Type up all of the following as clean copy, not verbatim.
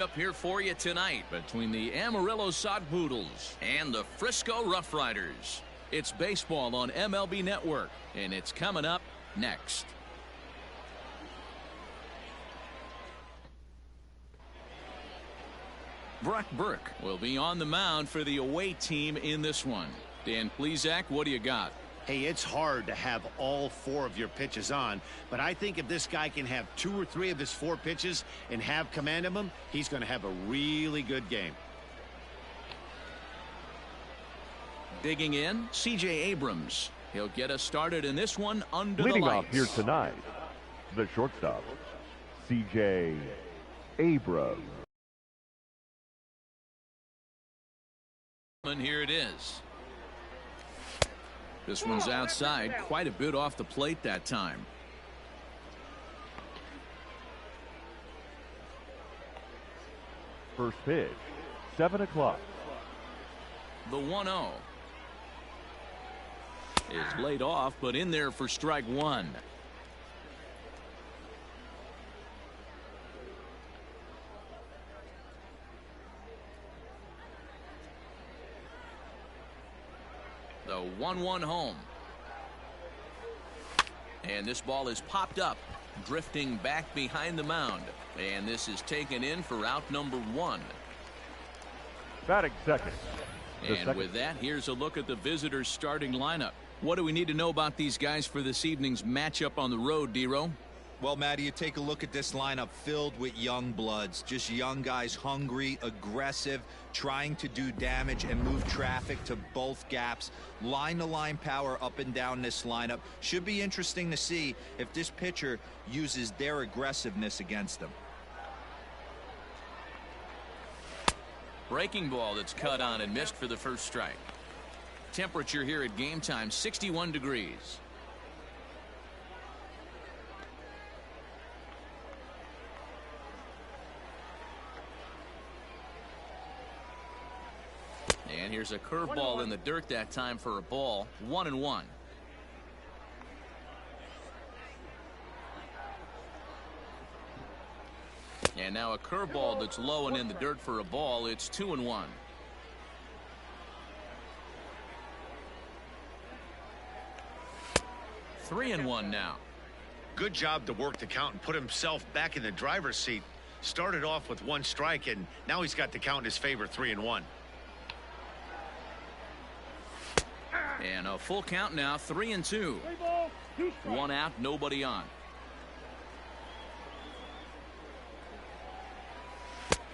Up here for you tonight between the Amarillo Sodpoodles and the Frisco RuffRiders. It's baseball on MLB Network, and it's coming up next. Brock Burke will be on the mound for the away team in this one. Dan Plesac, what do you got? Hey, it's hard to have all 4 of your pitches on, but I think if this guy can have 2 or 3 of his 4 pitches and have command of them, he's going to have a really good game. Digging in, C.J. Abrams. He'll get us started in this one under the lights. Leading off here tonight, the shortstop, C.J. Abrams. And here it is. This one's outside, quite a bit off the plate that time. First pitch, 7 o'clock. The 1-0 is laid off, but in there for strike 1. The 1-1 home. And this ball is popped up, drifting back behind the mound. And this is taken in for out number 1. Batting second. And with that, here's a look at the visitors' starting lineup. What do we need to know about these guys for this evening's matchup on the road, D-Row? Well, Matty, you take a look at this lineup filled with young bloods, just young guys, hungry, aggressive, trying to do damage and move traffic to both gaps. Line-to-line power up and down this lineup. Should be interesting to see if this pitcher uses their aggressiveness against them. Breaking ball that's cut on and missed for the first strike. Temperature here at game time, 61 degrees. And here's a curveball in the dirt that time for a ball. 1-1. And now a curveball that's low and in the dirt for a ball. It's 2-1. Three and one now. Good job to work the count and put himself back in the driver's seat. Started off with 1 strike, and now he's got the count in his favor, 3-1. And a full count now, 3-2. 1 out, nobody on.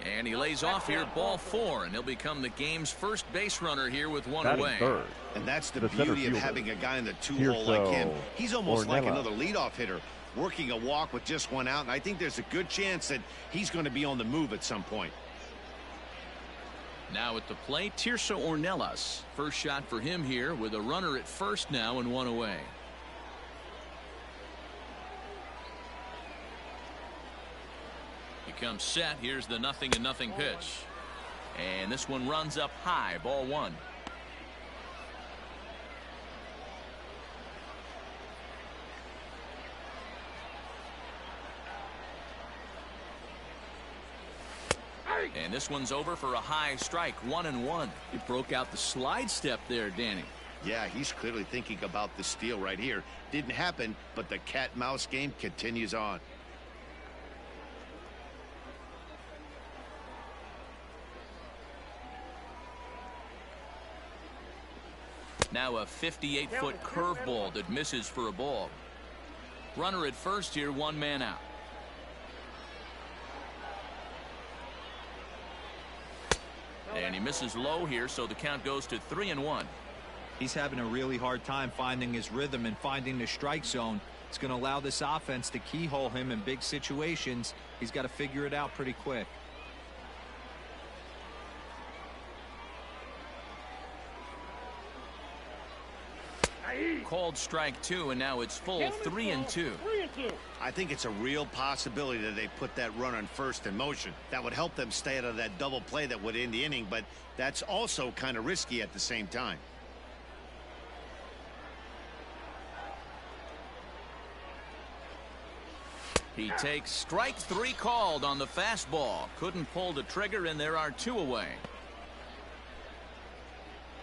And he lays off here, ball 4, and he'll become the game's first base runner here with 1 away. Third. And that's the beauty of having a guy in the 2-hole like him. He's almost like another leadoff hitter, working a walk with just 1 out, and I think there's a good chance that he's going to be on the move at some point. Now at the plate, Tirso Ornelas. First shot for him here with a runner at first now and 1 away. He comes set. Here's the 0-0 pitch. And this one runs up high. Ball 1. And this one's over for a high strike. 1-1. He broke out the slide step there, Danny. Yeah, he's clearly thinking about the steal right here. Didn't happen, but the cat-mouse game continues on. Now a 58-foot curveball that misses for a ball. Runner at first here, 1 man out. And he misses low here, so the count goes to 3-1. He's having a really hard time finding his rhythm and finding the strike zone. It's going to allow this offense to keyhole him in big situations. He's got to figure it out pretty quick. Called strike 2, and now it's full 3-2. I think it's a real possibility that they put that run on first in motion. That would help them stay out of that double play that would end the inning, but that's also kind of risky at the same time. He takes strike 3 called on the fastball. Couldn't pull the trigger, and there are 2 away.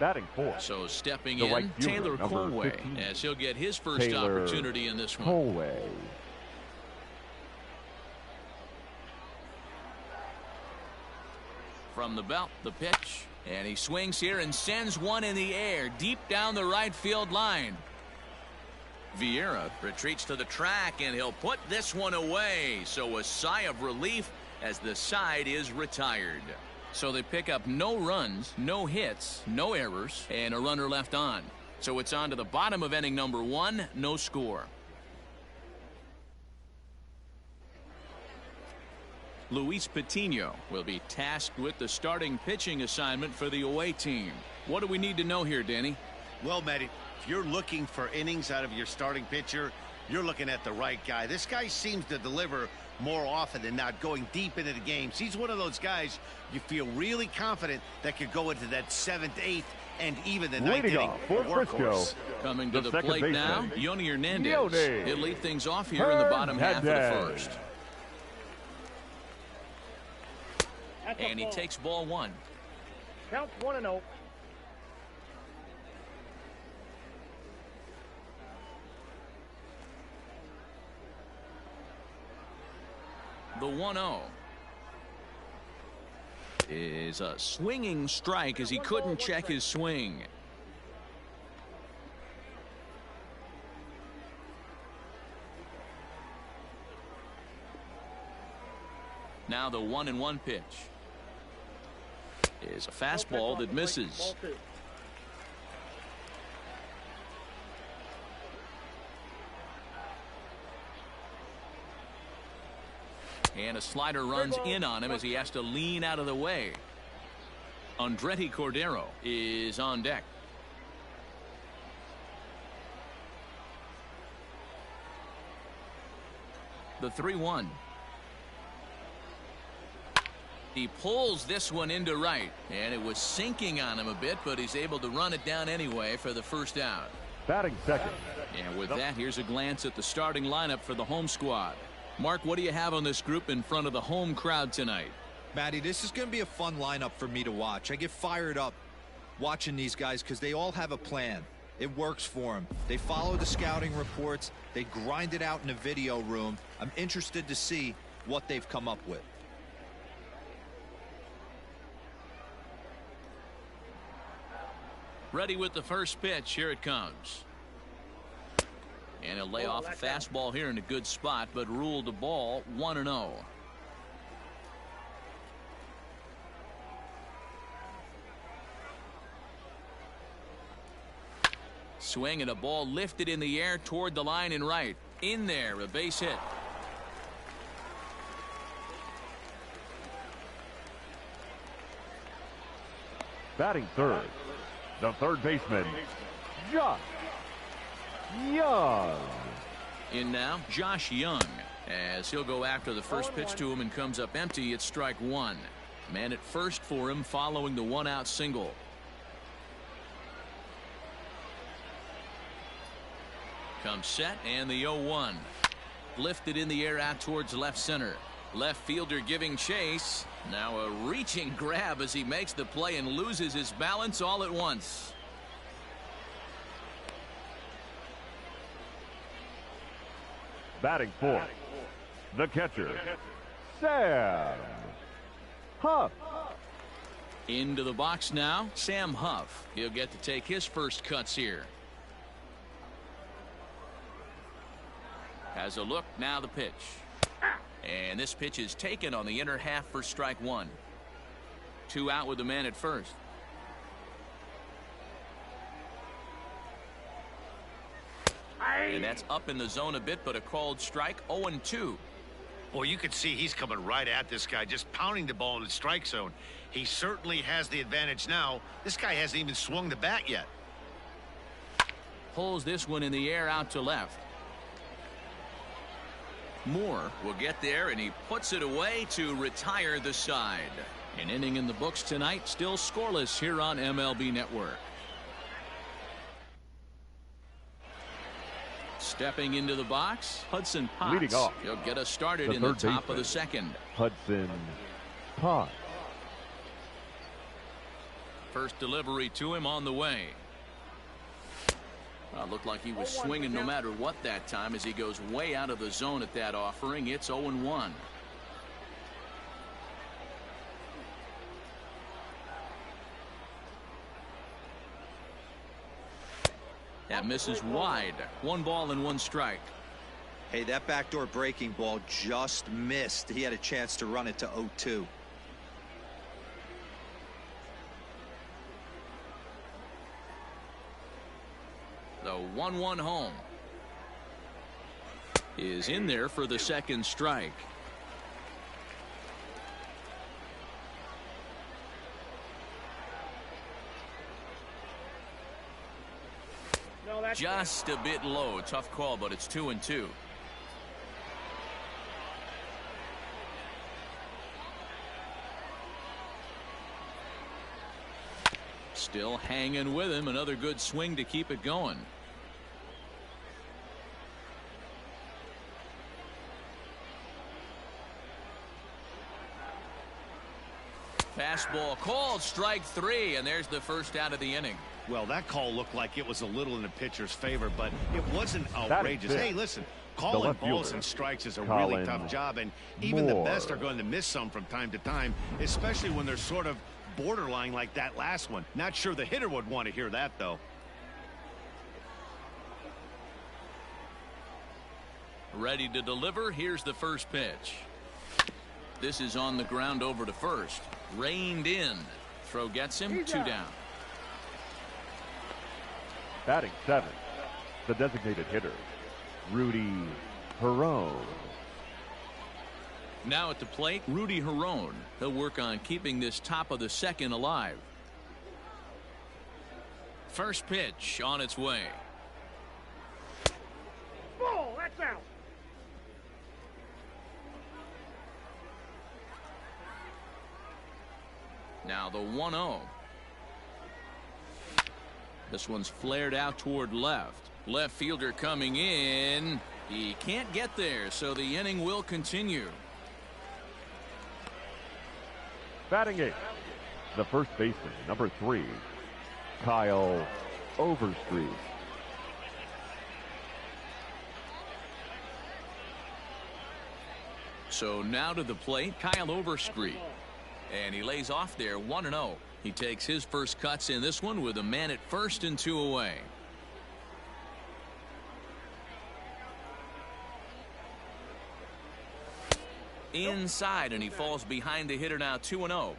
Batting 4. So stepping the in, right fielder, Taylor number Colway, 15. as he'll get his first Taylor opportunity in this one. Colway. From the belt, the pitch. And he swings here and sends one in the air, deep down the right field line. Vieira retreats to the track, and he'll put this one away. So a sigh of relief as the side is retired. So they pick up no runs, no hits, no errors, and a runner left on. So it's on to the bottom of inning number 1, no score. Luis Patino will be tasked with the starting pitching assignment for the away team. What do we need to know here, Danny? Well, Matty, if you're looking for innings out of your starting pitcher, you're looking at the right guy. This guy seems to deliver more often than not, going deep into the games. He's one of those guys you feel really confident that could go into that 7th, 8th, and even the 9th inning. For Frisco, coming to the plate baseman, now, Yoni Hernandez. Yoni. He'll lead things off here in the bottom half of the first. And he takes ball 1. Count 1-0. The 1-0 is a swinging strike as he couldn't check his swing. Now the 1-1 pitch is a fastball that misses. And a slider runs in on him as he has to lean out of the way. Andretti Cordero is on deck. The 3-1. He pulls this one into right, and it was sinking on him a bit, but he's able to run it down anyway for the first out. Batting second. And with that, here's a glance at the starting lineup for the home squad. Mark, what do you have on this group in front of the home crowd tonight? Matty, this is going to be a fun lineup for me to watch. I get fired up watching these guys because they all have a plan. It works for them. They follow the scouting reports. They grind it out in the video room. I'm interested to see what they've come up with. Ready with the first pitch. Here it comes. And he'll lay off a fastball here in a good spot, but ruled the ball 1-0. Swing and a ball lifted in the air toward the line and right. In there, a base hit. Batting third, the third baseman, Josh Young. In now, Josh Young, as he'll go after the first pitch to him and comes up empty. It's strike 1. Man at first for him following the 1-out single. Comes set, and the 0-1. Lifted in the air out towards left center. Left fielder giving chase. Now a reaching grab as he makes the play and loses his balance all at once. Batting fourth, the catcher, Sam Huff. Into the box now, Sam Huff. He'll get to take his first cuts here. Has a look, now the pitch. And this pitch is taken on the inner half for strike 1. 2 out with the man at first. And that's up in the zone a bit, but a called strike. 0-2. Well, you could see he's coming right at this guy, just pounding the ball in the strike zone. He certainly has the advantage now. This guy hasn't even swung the bat yet. Pulls this one in the air out to left. Moore will get there, and he puts it away to retire the side. An inning in the books tonight, still scoreless here on MLB Network. Stepping into the box, Hudson Potts. Leading off, He'll get us started in the top of the second. Hudson Potts. First delivery to him on the way. Looked like he was swinging no matter what that time as he goes way out of the zone at that offering. It's 0-1. That misses wide. 1 ball and 1 strike. Hey, that backdoor breaking ball just missed. He had a chance to run it to 0-2. The 1-1 home is in there for the second strike. No, that's Just a bit low. Tough call, but it's 2-2. Still hanging with him. Another good swing to keep it going. Fastball called, strike 3, and there's the first out of the inning. Well, that call looked like it was a little in the pitcher's favor, but it wasn't outrageous. Hey, listen, calling balls and strikes is a really tough job, and even the best are going to miss some from time to time, especially when they're sort of borderline like that last one. Not sure the hitter would want to hear that, though. Ready to deliver. Here's the first pitch. This is on the ground over to first. Reined in. Throw gets him. 2 down. Batting 7th, the designated hitter, Rudy Herone. Now at the plate, Rudy Herone. He'll work on keeping this top of the second alive. First pitch on its way. ball. That's out. Now the 1-0. This one's flared out toward left. Left fielder coming in. He can't get there, so the inning will continue. Batting 8th, the first baseman, number 3, Kyle Overstreet. So now to the plate, Kyle Overstreet. And he lays off there, 1-0. He takes his first cuts in this one with a man at first and 2 away. Inside, and he falls behind the hitter now, 2-0.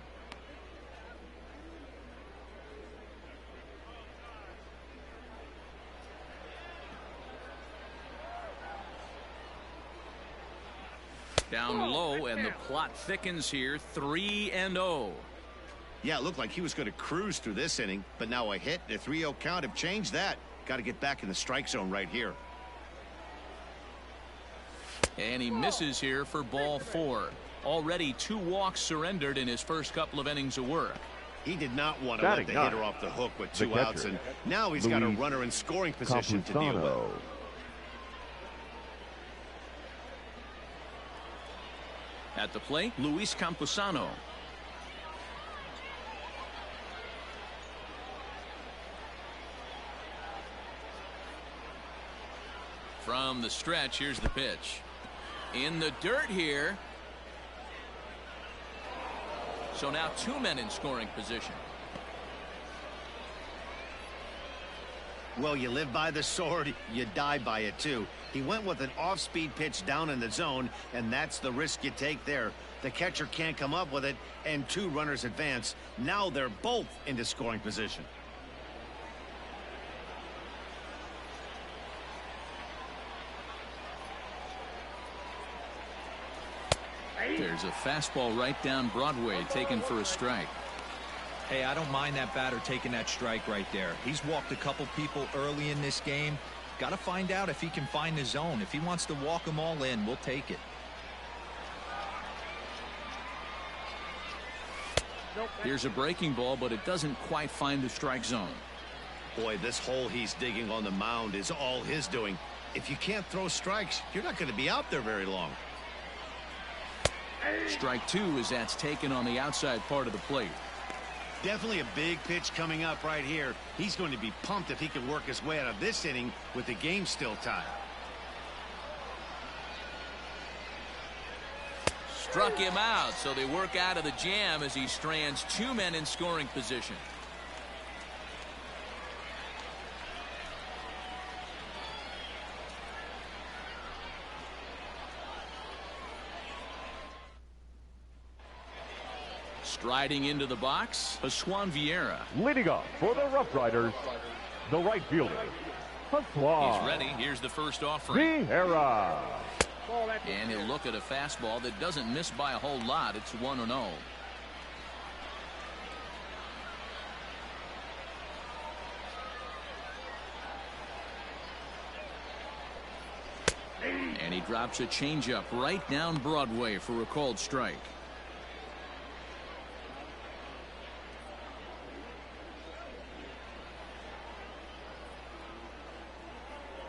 Down low, and the plot thickens here, 3-0. Yeah, it looked like he was going to cruise through this inning, but now a hit and a 3-0 count have changed that. Got to get back in the strike zone right here. And he misses here for ball 4. Already 2 walks surrendered in his first couple of innings of work. He did not want to let the hitter off the hook with 2 outs, and now he's got a runner in scoring position to deal with. At the plate, Luis Campusano. From the stretch, here's the pitch. In the dirt here. So now 2 men in scoring position. Well, you live by the sword, you die by it too. He went with an off-speed pitch down in the zone, and that's the risk you take there. The catcher can't come up with it, and 2 runners advance. Now they're both into scoring position. There's a fastball right down Broadway, taken for a strike. Hey, I don't mind that batter taking that strike right there. He's walked a couple people early in this game. Got to find out if he can find the zone. If he wants to walk them all in, we'll take it. Here's a breaking ball, but it doesn't quite find the strike zone. Boy, this hole he's digging on the mound is all his doing. If you can't throw strikes, you're not going to be out there very long. Strike two as that's taken on the outside part of the plate. Definitely a big pitch coming up right here. He's going to be pumped if he can work his way out of this inning with the game still tied. Struck him out, so they work out of the jam as he strands two men in scoring position. Striding into the box, Pascual Vieira. Leading off for the RuffRiders, the right fielder, Pascual. He's ready. Here's the first offering. Vieira. And he'll look at a fastball that doesn't miss by a whole lot. It's 1-0. And he drops a changeup right down Broadway for a called strike.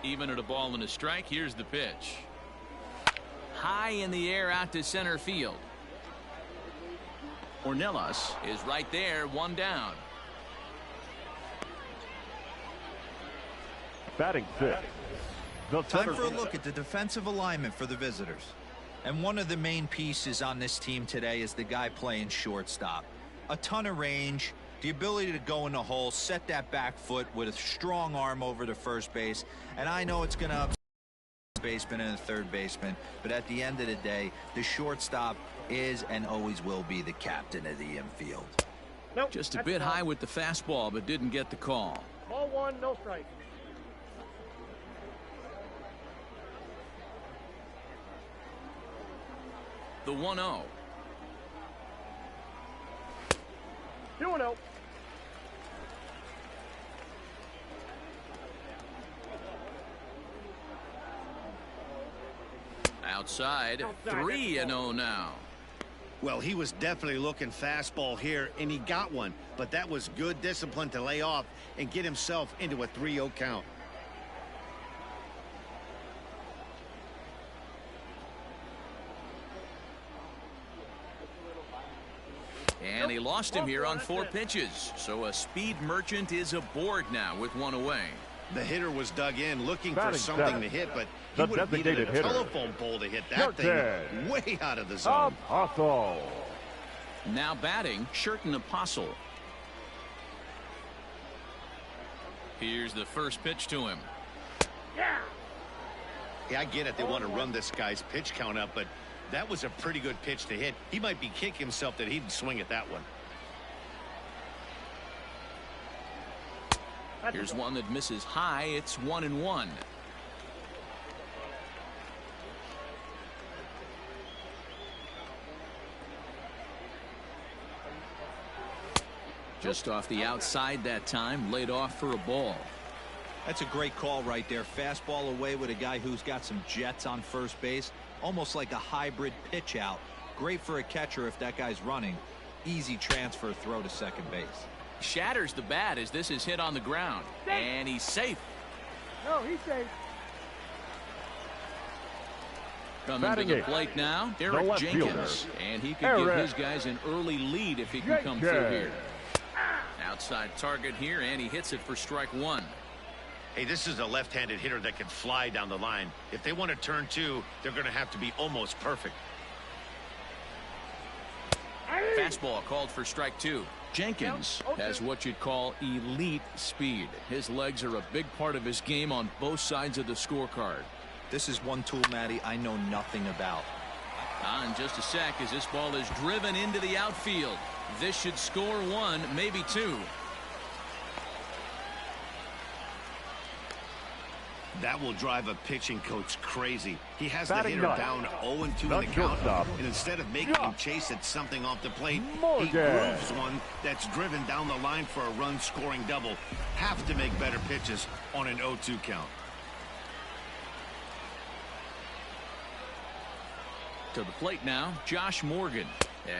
Even at a ball and a strike, here's the pitch. High in the air out to center field. Ornelas is right there, one down. Batting fifth. Time for a look at the defensive alignment for the visitors. And one of the main pieces on this team today is the guy playing shortstop. A ton of range, the ability to go in the hole, set that back foot with a strong arm over to first base. And I know it's going to upset the baseman and the third baseman, but at the end of the day, the shortstop is and always will be the captain of the infield. Nope, Just a bit high with the fastball, but didn't get the call. Ball one, no strike. The 1-0. 2-0. Outside, 3-0 now. Well, he was definitely looking fastball here, and he got one. But that was good discipline to lay off and get himself into a 3-0 count. And he lost him here on 4 pitches. So a speed merchant is aboard now with one away. The hitter was dug in looking for Batting something seven. to hit, but he The would have needed a designated hitter. telephone pole to hit that thing Curtain. way out of the zone. Apostle. Now batting, Sherton Apostle. Here's the first pitch to him. Yeah. Yeah, I get it. They want to run this guy's pitch count up, but that was a pretty good pitch to hit. He might be kicking himself that he didn't swing at that one. Here's one that misses high. It's 1-1. Just off the outside that time, laid off for a ball. That's a great call right there. Fastball away with a guy who's got some jets on first base. Almost like a hybrid pitch out. Great for a catcher if that guy's running. Easy transfer throw to second base. Shatters the bat as this is hit on the ground. And he's safe. No, he's safe. Coming to the plate now, Eric left Jenkins. fielder. And he could give Eric his guys an early lead if he can come through Jenkins. here. Outside target here, and he hits it for strike one. Hey, this is a left-handed hitter that can fly down the line. If they want to turn two, they're going to have to be almost perfect. Fastball called for strike two. Jenkins has what you'd call elite speed. His legs are a big part of his game on both sides of the scorecard. This is one tool, Matty, I know nothing about. In just a sec as this ball is driven into the outfield. This should score one, maybe two. That will drive a pitching coach crazy. He has the Batting hitter ninth. down 0-2 in the Not count, shortstop. and instead of making him chase at something off the plate, Morgan. he grooves one that's driven down the line for a run-scoring double. Have to make better pitches on an 0-2 count. To the plate now, Josh Morgan.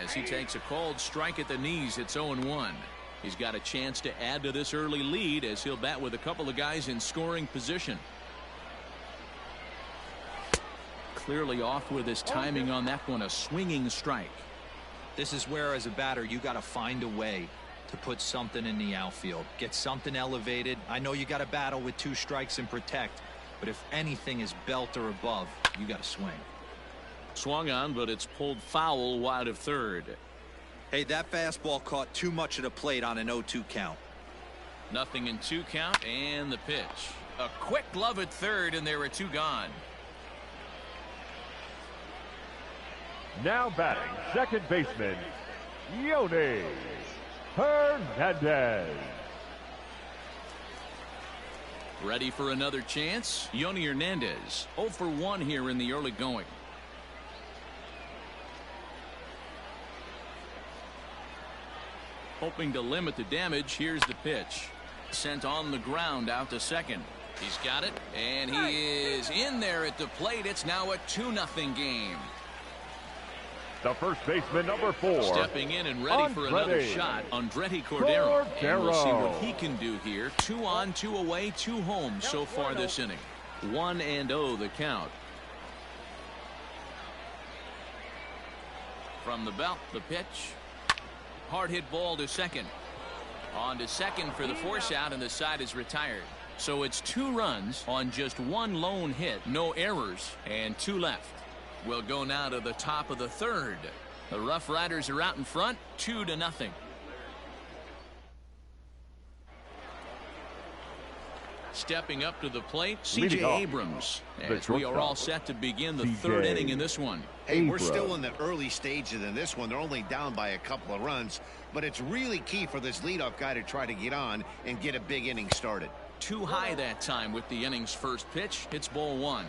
As he takes a called strike at the knees, it's 0-1. He's got a chance to add to this early lead as he'll bat with a couple of guys in scoring position. clearly off with his timing on that one, a swinging strike. This is where, as a batter, you got to find a way to put something in the outfield. Get something elevated. I know you got to battle with 2 strikes and protect, but if anything is belt or above, you got to swing. Swung on, but it's pulled foul wide of third. Hey, that fastball caught too much of the plate on an 0-2 count. Nothing in 2 count, and the pitch. A quick glove at third, and there are 2 gone. Now batting, second baseman, Yoni Hernandez. Ready for another chance? Yoni Hernandez, 0 for 1 here in the early going. Hoping to limit the damage, here's the pitch. Sent on the ground out to second. He's got it, and he is in there at the plate. It's now a 2-0 game. The first baseman, number 4. Stepping in and ready for another shot, Andretti Cordero. And we'll see what he can do here. 2 on, 2 away, 2 home so far this inning. 1-0 the count. From the belt, the pitch. Hard hit ball to second. On to second for the force out, and the side is retired. So it's 2 runs on just 1 lone hit, no errors, and 2 left. We'll go now to the top of the third. The RuffRiders are out in front, 2-0. Stepping up to the plate, C.J. Abrams, as we are all set to begin the third inning in this one. Hey, we're still in the early stages in this one. They're only down by a couple of runs, but it's really key for this leadoff guy to try to get on and get a big inning started. Too high that time with the inning's first pitch. It's ball 1.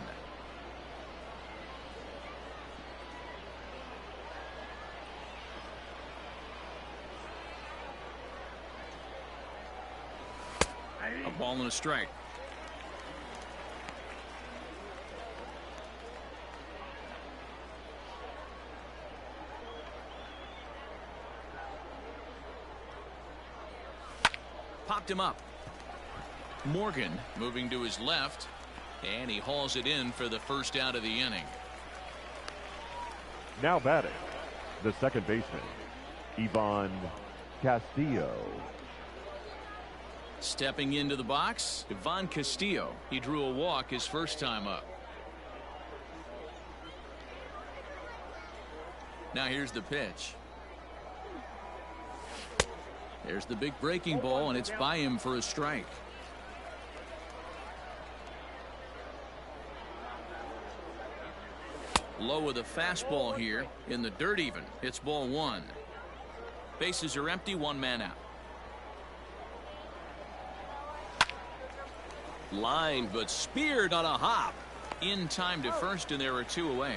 A ball and a strike. Popped him up. Morgan moving to his left, and he hauls it in for the first out of the inning. Now batting, the second baseman, Ivan Castillo. Stepping into the box, Ivan Castillo. He drew a walk his first time up. Now here's the pitch. There's the big breaking ball, and it's by him for a strike. Low with a fastball here in the dirt even. It's ball 1. Bases are empty, 1 man out. Lined but speared on a hop. In time to first, and there are 2 away.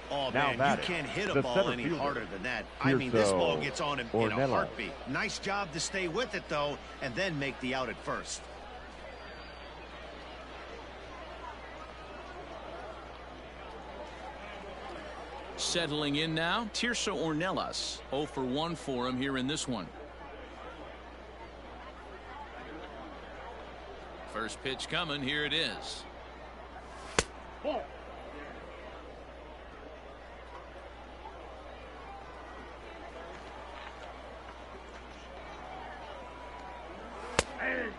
Oh, man, you can't hit a ball any harder than that. I mean, this ball gets on him in a heartbeat. Nice job to stay with it, though, and then make the out at first. Settling in now, Tirso Ornelas. 0 for 1 for him here in this one. First pitch coming. Here it is.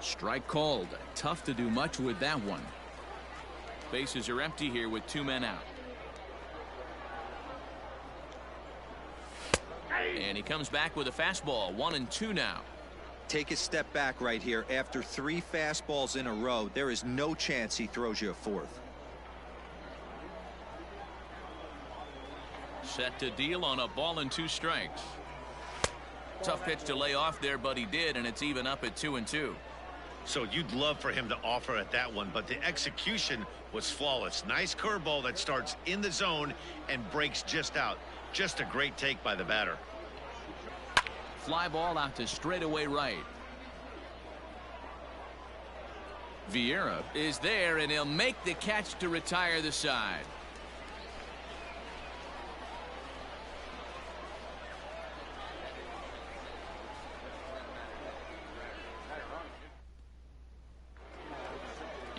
Strike called. Tough to do much with that one. Bases are empty here with 2 men out. And he comes back with a fastball. 1-2 now. Take a step back right here. After 3 fastballs in a row, there is no chance he throws you a 4th. Set to deal on a ball and 2 strikes. Tough pitch to lay off there, but he did, and it's even up at 2-2. So you'd love for him to offer at that one, but the execution was flawless. Nice curveball that starts in the zone and breaks just out. Just a great take by the batter. Fly ball out to straightaway right. Vieira is there, and he'll make the catch to retire the side.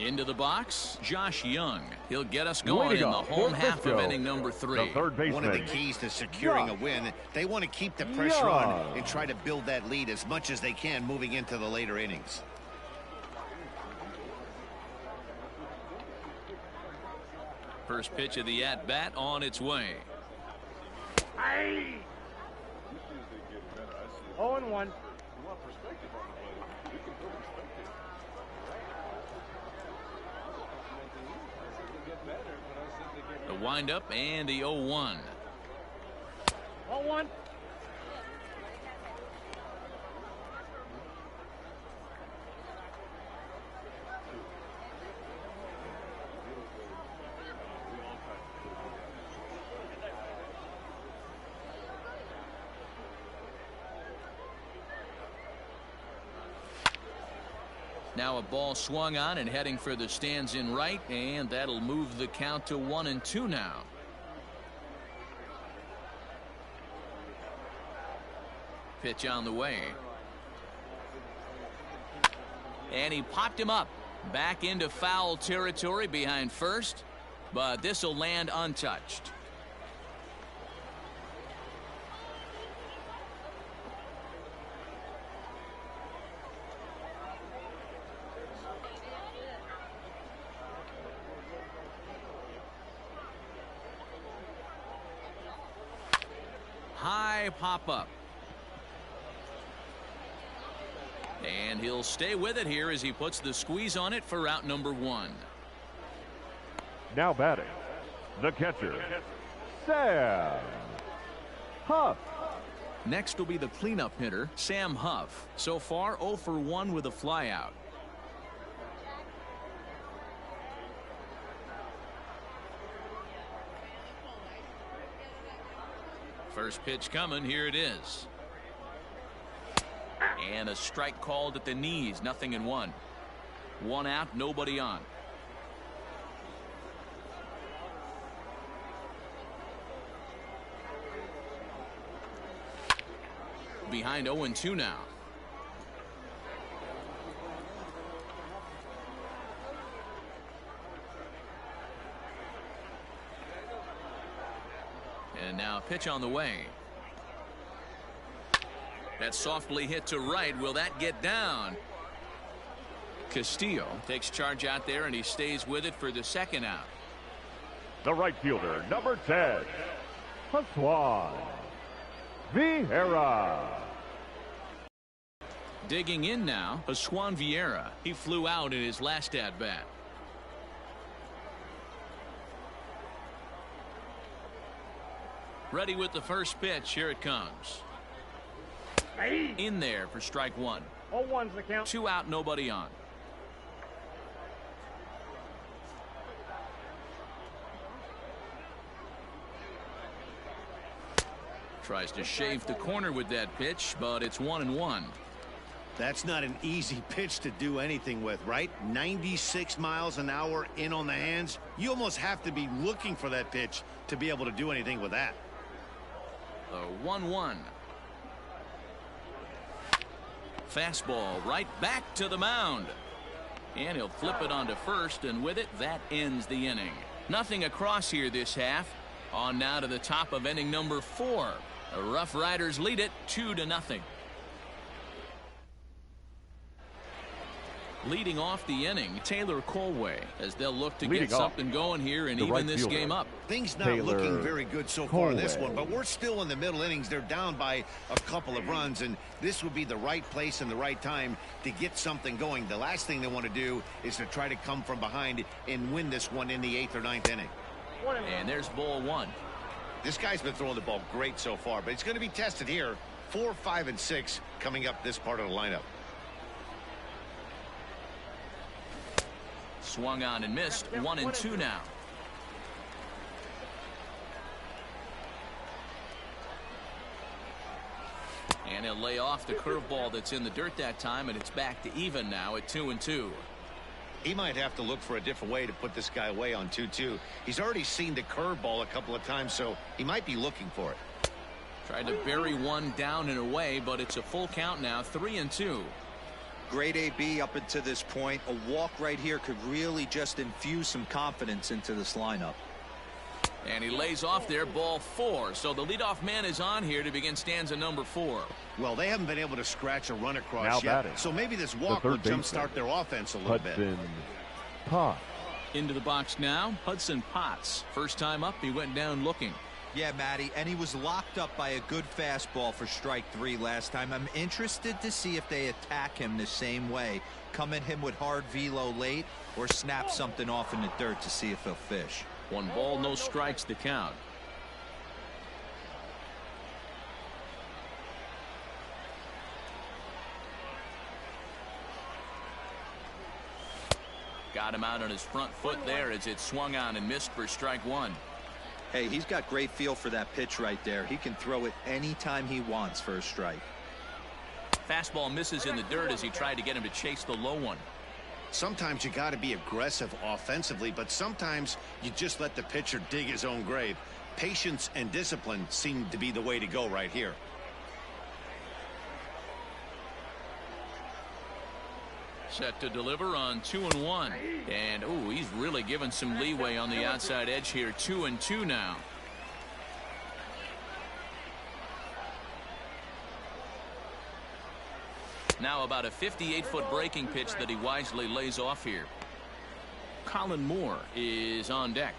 Into the box, Josh Young. He'll get us going in the Leading home off, half of Frisco, inning number 3. the third baseman. One of the keys to securing a win, they want to keep the pressure on and try to build that lead as much as they can moving into the later innings. First pitch of the at-bat on its way. 0-1. The windup and the 0-1. 0-1. Now a ball swung on and heading for the stands in right, and that'll move the count to 1-2 now. Pitch on the way. And he popped him up. Back into foul territory behind first, but this will land untouched. High pop-up. And he'll stay with it here as he puts the squeeze on it for out number 1. Now batting, the catcher, Sam Huff. Next will be the cleanup hitter, Sam Huff. So far, 0 for 1 with a flyout. First pitch coming. Here it is. And a strike called at the knees. 0-1. 1 out, nobody on. Behind 0-2 now. And now a pitch on the way. That's softly hit to right. Will that get down? Castillo takes charge out there, and he stays with it for the second out. The right fielder, number 10, Pascual Vieira. Digging in now, Pascual Vieira. He flew out in his last at-bat. Ready with the first pitch. Here it comes. In there for strike 1. 0-1's the count. 2 out, nobody on. Tries to shave the corner with that pitch, but it's 1-1. That's not an easy pitch to do anything with, right? 96 miles an hour in on the hands. You almost have to be looking for that pitch to be able to do anything with that. The 1-1. Fastball right back to the mound. And he'll flip it onto first, and with it, that ends the inning. Nothing across here this half. On now to the top of inning number 4. The RuffRiders lead it 2-0. Leading off the inning, Taylor Colway, as they'll look to get something going here and even this game up. Things not looking very good so far in this one, but we're still in the middle innings. They're down by a couple of runs, and this would be the right place and the right time to get something going. The last thing they want to do is to try to come from behind and win this one in the 8th or 9th inning. And there's ball 1. This guy's been throwing the ball great so far, but it's going to be tested here. 4, 5, and 6 coming up this part of the lineup. Swung on and missed. 1-2 now. And he'll lay off the curveball that's in the dirt that time, and it's back to even now at 2-2. He might have to look for a different way to put this guy away on 2-2. He's already seen the curveball a couple of times, so he might be looking for it. Tried to bury one down and away, but it's a full count now, 3-2. Great AB up until this point. A walk right here could really just infuse some confidence into this lineup. And he lays off there, ball 4. So the leadoff man is on here to begin stanza number 4. Well, they haven't been able to scratch a run across Now yet, batting, so maybe this walk will jumpstart their offense a little bit. Potts. Into the box now, Hudson Potts. First time up, he went down looking. Yeah, Matty, and he was locked up by a good fastball for strike 3 last time. I'm interested to see if they attack him the same way. Come at him with hard velo late or snap something off in the dirt to see if he'll fish. 1 ball, no strikes to count. Got him out on his front foot there as it swung on and missed for strike 1. Hey, he's got great feel for that pitch right there. He can throw it anytime he wants for a strike. Fastball misses in the dirt as he tried to get him to chase the low one. Sometimes you got to be aggressive offensively, but sometimes you just let the pitcher dig his own grave. Patience and discipline seem to be the way to go right here. Set to deliver on 2-1. And, oh, he's really given some leeway on the outside edge here. 2-2 now. Now about a 58-foot breaking pitch that he wisely lays off here. Colin Moore is on deck.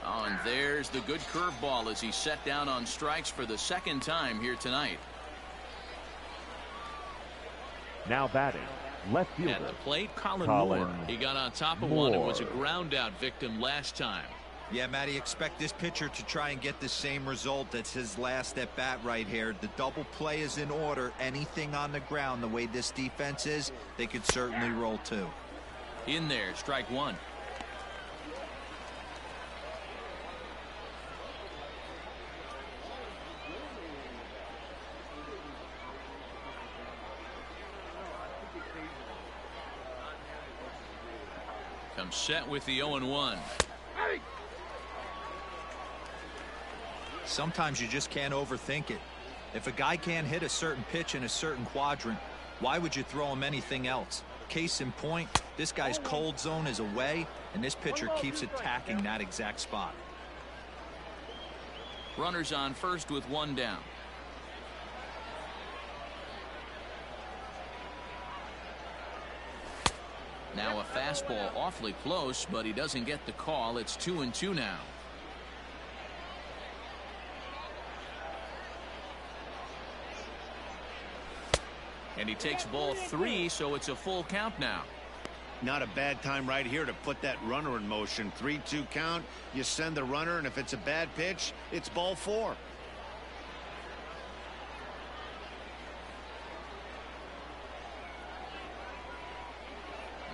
Oh, and there's the good curveball as he's set down on strikes for the second time here tonight. Now batting, left fielder. At the plate, Colin Moore. He got on top of one and was a ground out victim last time. Yeah, Matty, expect this pitcher to try and get the same result. That's his last at bat right here. The double play is in order. Anything on the ground, the way this defense is, they could certainly roll 2. In there, strike 1. Comes set with the 0-1. Sometimes you just can't overthink it. If a guy can't hit a certain pitch in a certain quadrant, why would you throw him anything else? Case in point, this guy's cold zone is away, and this pitcher keeps attacking that exact spot. Runners on first with 1 down. Now a fastball awfully close, but he doesn't get the call. It's 2-2 now. And he takes ball 3, so it's a full count now. Not a bad time right here to put that runner in motion. 3-2 count. You send the runner, and if it's a bad pitch, it's ball 4.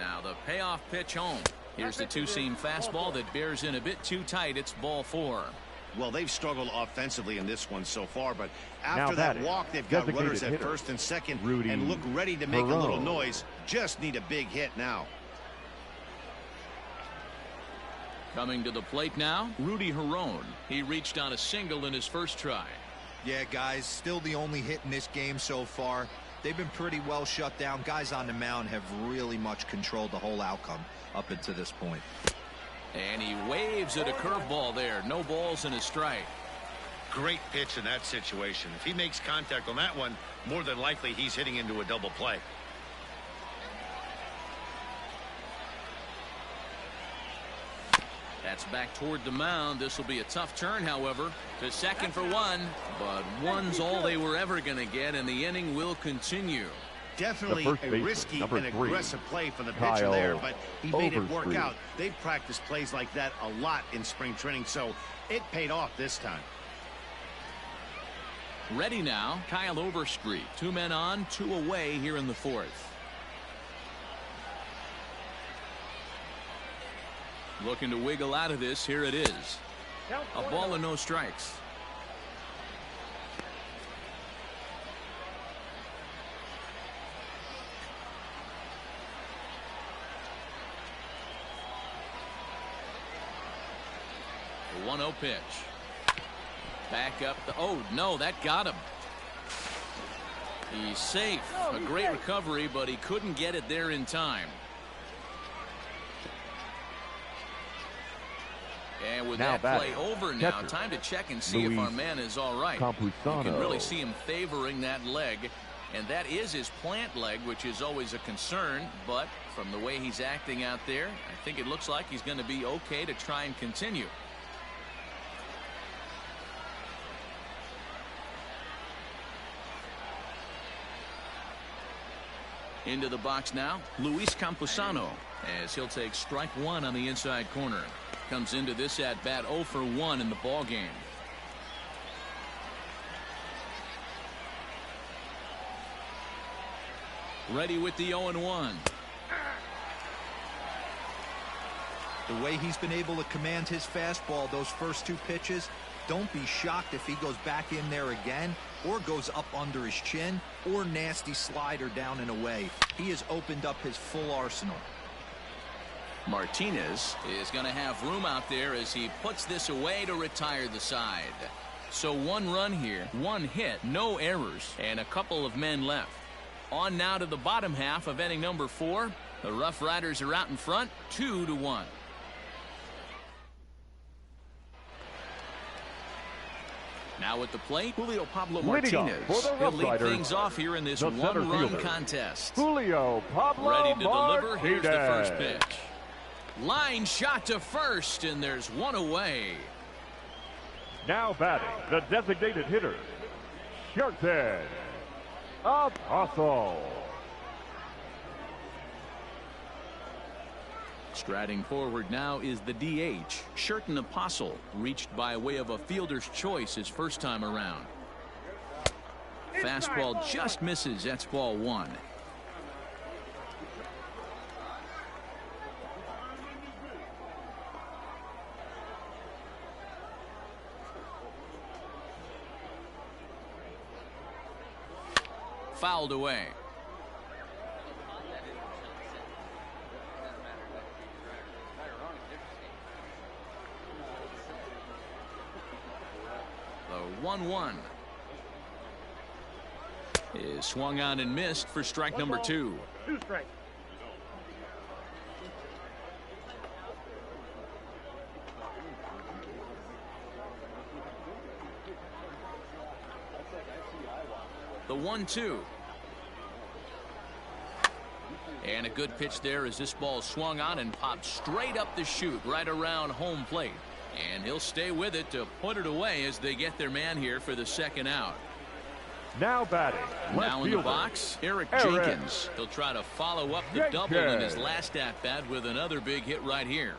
Now the payoff pitch home. Here's the 2-seam fastball that bears in a bit too tight. It's ball 4. Well, they've struggled offensively in this one so far, but after that walk, they've got runners at first and second and look ready to make a little noise. Just need a big hit now. Coming to the plate now, Rudy Herron. He reached on a single in his first try. Yeah, guys, still the only hit in this game so far. They've been pretty well shut down. Guys on the mound have really much controlled the whole outcome up until this point. And he waves at a curveball there. No balls and a strike. Great pitch in that situation. If he makes contact on that one, more than likely he's hitting into a double play. That's back toward the mound. This will be a tough turn, however. To second for 1, but 1's all they were ever going to get, and the inning will continue. Definitely a risky and aggressive play from the pitcher there, but he made it work out. They've practiced plays like that a lot in spring training, so it paid off this time. Ready now, Kyle Overstreet. 2 men on, 2 away here in the 4th. Looking to wiggle out of this. Here it is. A ball and no strikes. 1-0 pitch. Back up the, oh no, that got him. He's safe. A great recovery, but he couldn't get it there in time. And with that play over now, time to check and see if our man is all right. You can really see him favoring that leg, and that is his plant leg, which is always a concern. But from the way he's acting out there, I think it looks like he's going to be okay to try and continue. Into the box now, Luis Campusano, as he'll take strike one on the inside corner. Comes into this at bat 0 for 1 in the ball game. Ready with the 0-1. The way he's been able to command his fastball those first 2 pitches, don't be shocked if he goes back in there again or goes up under his chin or nasty slider down and away. He has opened up his full arsenal. Martinez is going to have room out there as he puts this away to retire the side. So 1 run here, 1 hit, no errors, and a couple of men left. On now to the bottom half of inning number 4. The RuffRiders are out in front, 2-1. Now at the plate, Julio Pablo Martinez. He'll lead things off here in this 1-run contest. Julio Pablo ready to deliver. Martinez. Here's the first pitch. Line shot to first, and there's 1 away. Now batting, the designated hitter, Sherton Apostle. Striding forward now is the DH, Sherton Apostle, reached by way of a fielder's choice his first time around. Fastball just misses. That's ball 1. Fouled away. The 1-1 is swung on and missed for strike number 2. 2 strikes. The 1-2. And a good pitch there as this ball swung on and popped straight up the chute right around home plate. And he'll stay with it to put it away as they get their man here for the second out. Now batting, now in the box, Eric Jenkins. He'll try to follow up the double in his last at-bat with another big hit right here.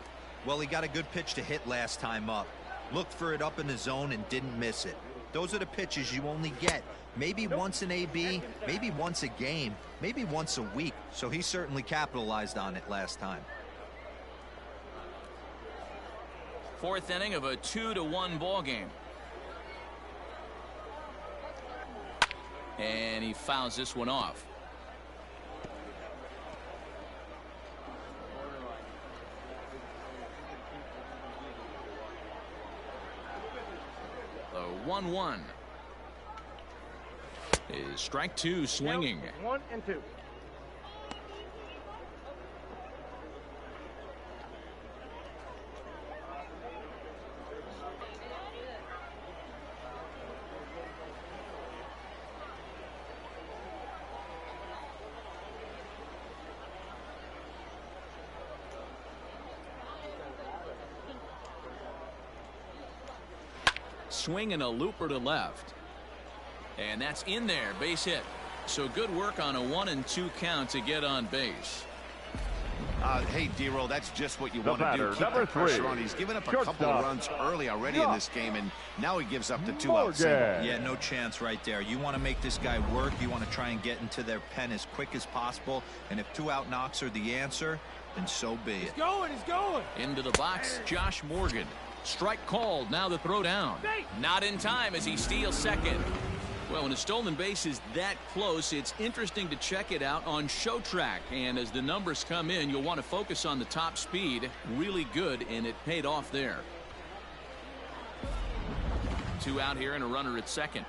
Well, he got a good pitch to hit last time up. Looked for it up in the zone and didn't miss it. Those are the pitches you only get maybe once in AB, maybe once a game, maybe once a week. So he certainly capitalized on it last time. 4th inning of a 2-1 ball game. And he fouls this one off. The 1-1 is strike 2 swinging. 1 and 2. Swing and a looper to left. And that's in there, base hit. So good work on a 1-2 count to get on base. Hey, D-Roll, that's just what you want to do. Keep number the pressure 3. on. He's given up a couple of runs early already in this game, and now he gives up the 2-out single. Yeah, no chance right there. You want to make this guy work. You want to try and get into their pen as quick as possible. And if 2-out knocks are the answer, then so be it. He's going. Into the box, Josh Morgan. Strike called. Now the throw down. Not in time as he steals second. Well, when a stolen base is that close, it's interesting to check it out on show track. And as the numbers come in, you'll want to focus on the top speed. Really good, and it paid off there. Two out here and a runner at second.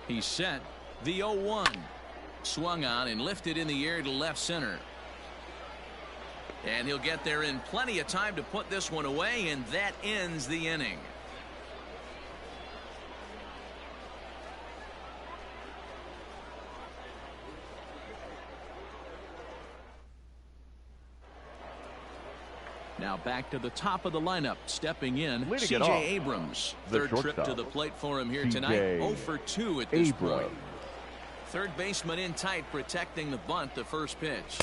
He's set. The 0-1. Swung on and lifted in the air to left center. And he'll get there in plenty of time to put this one away, and that ends the inning. Now back to the top of the lineup. Stepping in, C.J. Abrams. Third trip to the plate for him here tonight. 0 for 2 at this point. Third baseman in tight, protecting the bunt. The first pitch.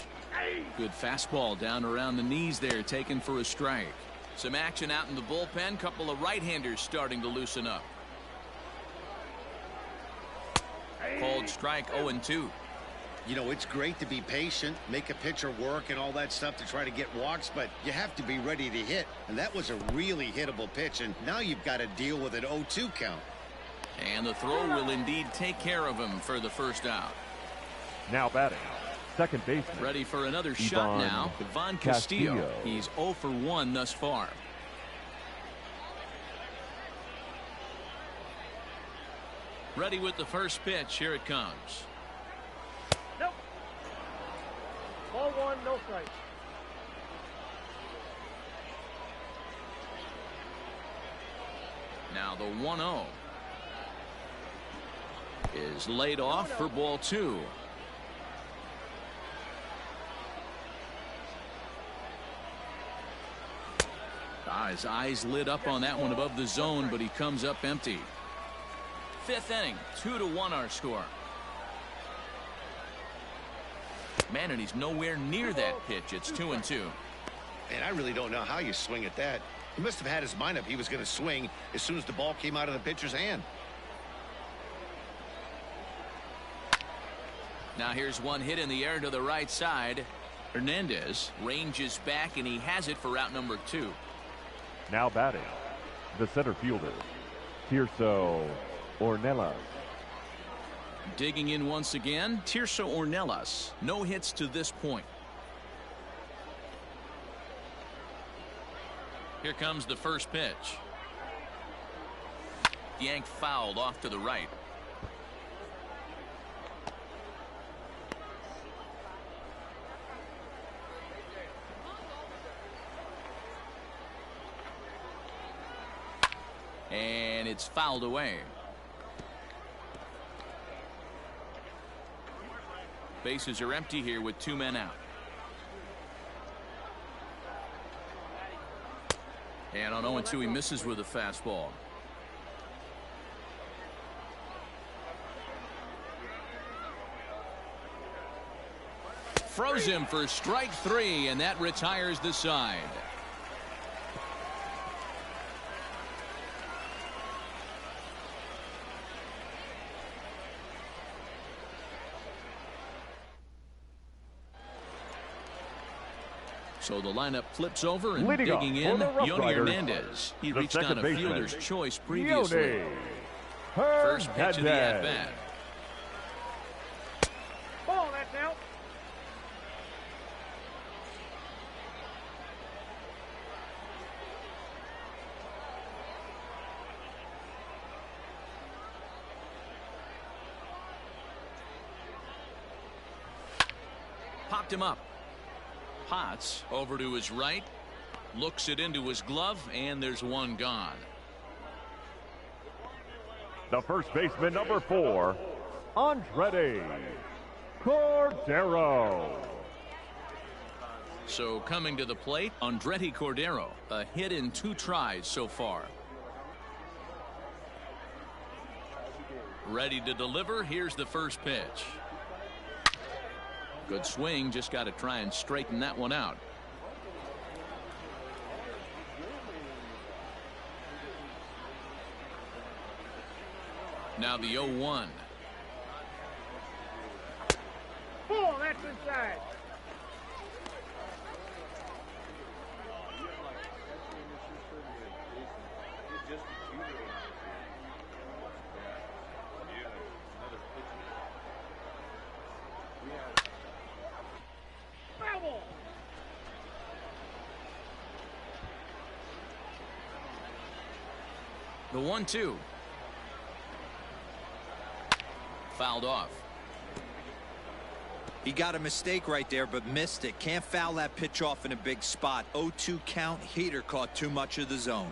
Good fastball down around the knees there, taken for a strike. Some action out in the bullpen. Couple of right-handers starting to loosen up. Called strike. 0-2. You know, it's great to be patient, make a pitcher work and all that stuff to try to get walks, but you have to be ready to hit. And that was a really hittable pitch, and now you've got to deal with an 0-2 count. And the throw will indeed take care of him for the first out. Now batting, second baseman. Ready for another shot now. Ivan Castillo. He's 0 for 1 thus far. Ready with the first pitch. Here it comes. Nope. Ball 1, no strike. Now the 1-0 is laid off for ball 2. His eyes lit up on that one above the zone, but he comes up empty. Fifth inning, 2-1 our score. Man, and he's nowhere near that pitch. It's 2-2. And I really don't know how you swing at that. He must have had his mind up he was going to swing as soon as the ball came out of the pitcher's hand. Now here's one hit in the air to the right side. Hernandez ranges back, and he has it for route number 2. Now batting, the center fielder, Tirso Ornelas. Digging in once again, Tirso Ornelas. No hits to this point. Here comes the first pitch. Yanked fouled off to the right. And it's fouled away. Bases are empty here with 2 men out. And on 0-2 he misses with a fastball. Froze him for strike 3, and that retires the side. So the lineup flips over, and digging in, Yoni Hernandez. He reached on a fielder's choice previously. First pitch of the at-bat. Ball, that's out. Popped him up. Potts over to his right, looks it into his glove, and there's one gone. The first baseman, number 4, Andretti Cordero. So coming to the plate, Andretti Cordero, a hit in 2 tries so far. Ready to deliver. Here's the first pitch. Good swing, just got to try and straighten that one out. Now the 0-1. Ball, that's inside. Foul. The 1-2. Fouled off. He got a mistake right there, but missed it. Can't foul that pitch off in a big spot. 0-2 count. Heater caught too much of the zone.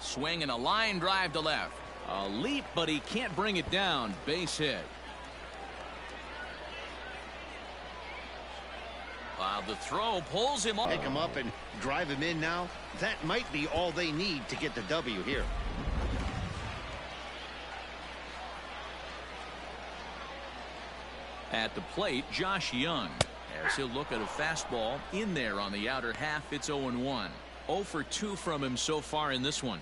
Swing and a line drive to left. A leap, but he can't bring it down. Base hit. The throw pulls him off. Pick him up and drive him in now. That might be all they need to get the W here. At the plate, Josh Young, as he'll look at a fastball in there on the outer half. It's 0-1. 0 for 2 from him so far in this one.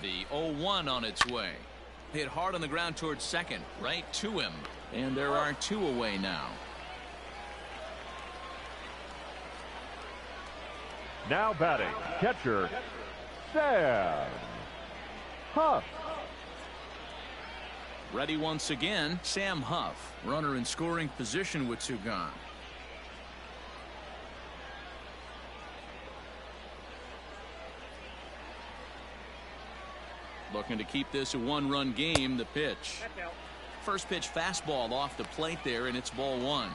The 0-1 on its way. Hit hard on the ground towards second, right to him, and there are 2 away now. Now batting, catcher, Sam Huff. Ready once again, Sam Huff, runner in scoring position with 2 gone. Looking to keep this a 1-run game. The pitch. First pitch fastball off the plate there, and it's ball 1.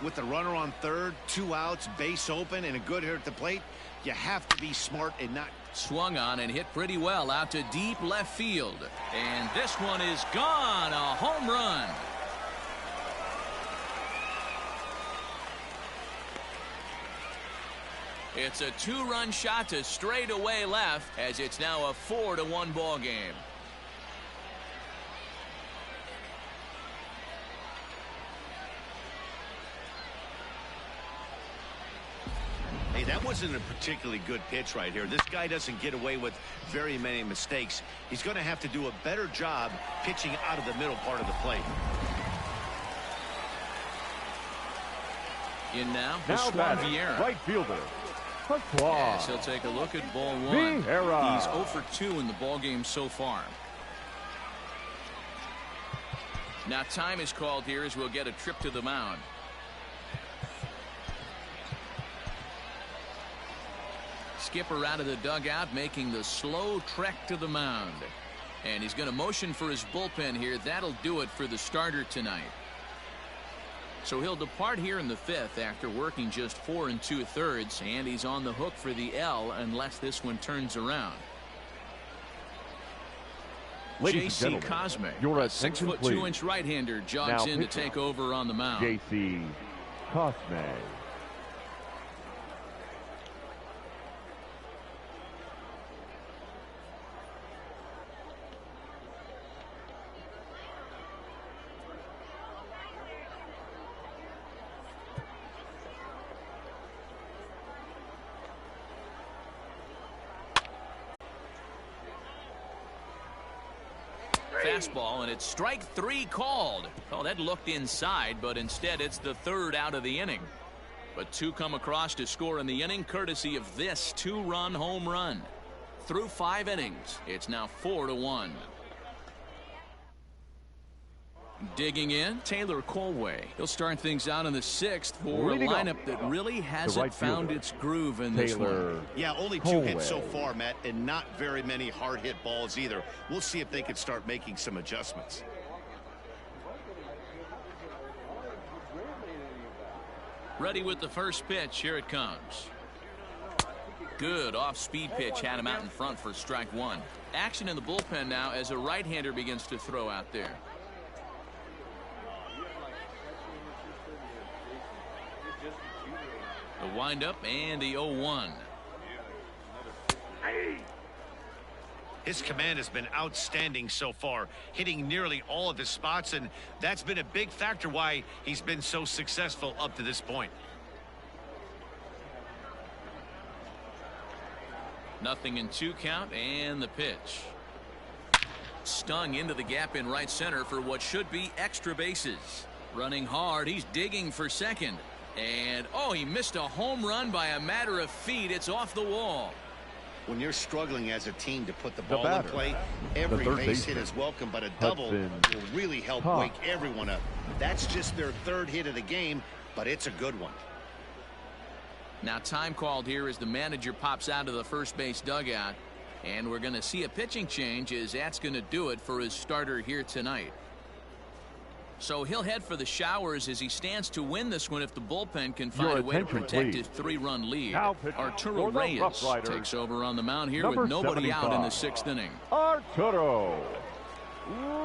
With the runner on third, 2 outs, base open, and a good hitter at the plate, you have to be smart and not. Swung on and hit pretty well out to deep left field. And this one is gone. A home run. It's a 2-run shot to straightaway left, as it's now a 4-1 ball game. Hey, that wasn't a particularly good pitch right here. This guy doesn't get away with very many mistakes. He's going to have to do a better job pitching out of the middle part of the plate. In now, Now batting, Vieira. right fielder, Yes, he'll take a look at ball 1. Vieira. He's 0 for 2 in the ball game so far. Now time is called here as we'll get a trip to the mound. Skipper out of the dugout, making the slow trek to the mound. And he's going to motion for his bullpen here. That'll do it for the starter tonight. So he'll depart here in the 5th after working just 4 2/3, and he's on the hook for the L unless this one turns around. Ladies and J.C. gentlemen, Cosme, your a attention, 6'2" please. right-hander, jogs Now in to pitching. take over on the mound. J.C. Cosme. Fastball, and it's strike 3 called. Oh, that looked inside, but instead it's the 3rd out of the inning. But 2 come across to score in the inning, courtesy of this 2-run home run. Through 5 innings, it's now 4-1. Digging in, Taylor Colway. He'll start things out in the 6th for a Leading lineup off, that really hasn't right found fielder, its groove in this Taylor one. Yeah, only 2 Colway. hits so far, Matt, and not very many hard hit balls either. We'll see if they can start making some adjustments. Ready with the first pitch. Here it comes. Good off-speed pitch had him out in front for strike 1. Action in the bullpen now as a right-hander begins to throw out there. The windup and the 0-1. His command has been outstanding so far, hitting nearly all of his spots, and that's been a big factor why he's been so successful up to this point. Nothing in 2 count, and the pitch. Stung into the gap in right center for what should be extra bases. Running hard, he's digging for second. And, oh, he missed a home run by a matter of feet. It's off the wall. When you're struggling as a team to put the ball in play, every base hit is welcome, but a double will really help wake everyone up. That's just their third hit of the game, but it's a good one. Now time called here as the manager pops out of the first base dugout. And we're going to see a pitching change as that's going to do it for his starter here tonight. So he'll head for the showers as he stands to win this one if the bullpen can find a way to protect his 3-run lead. Arturo Reyes takes over on the mound here with nobody out in the 6th inning. Arturo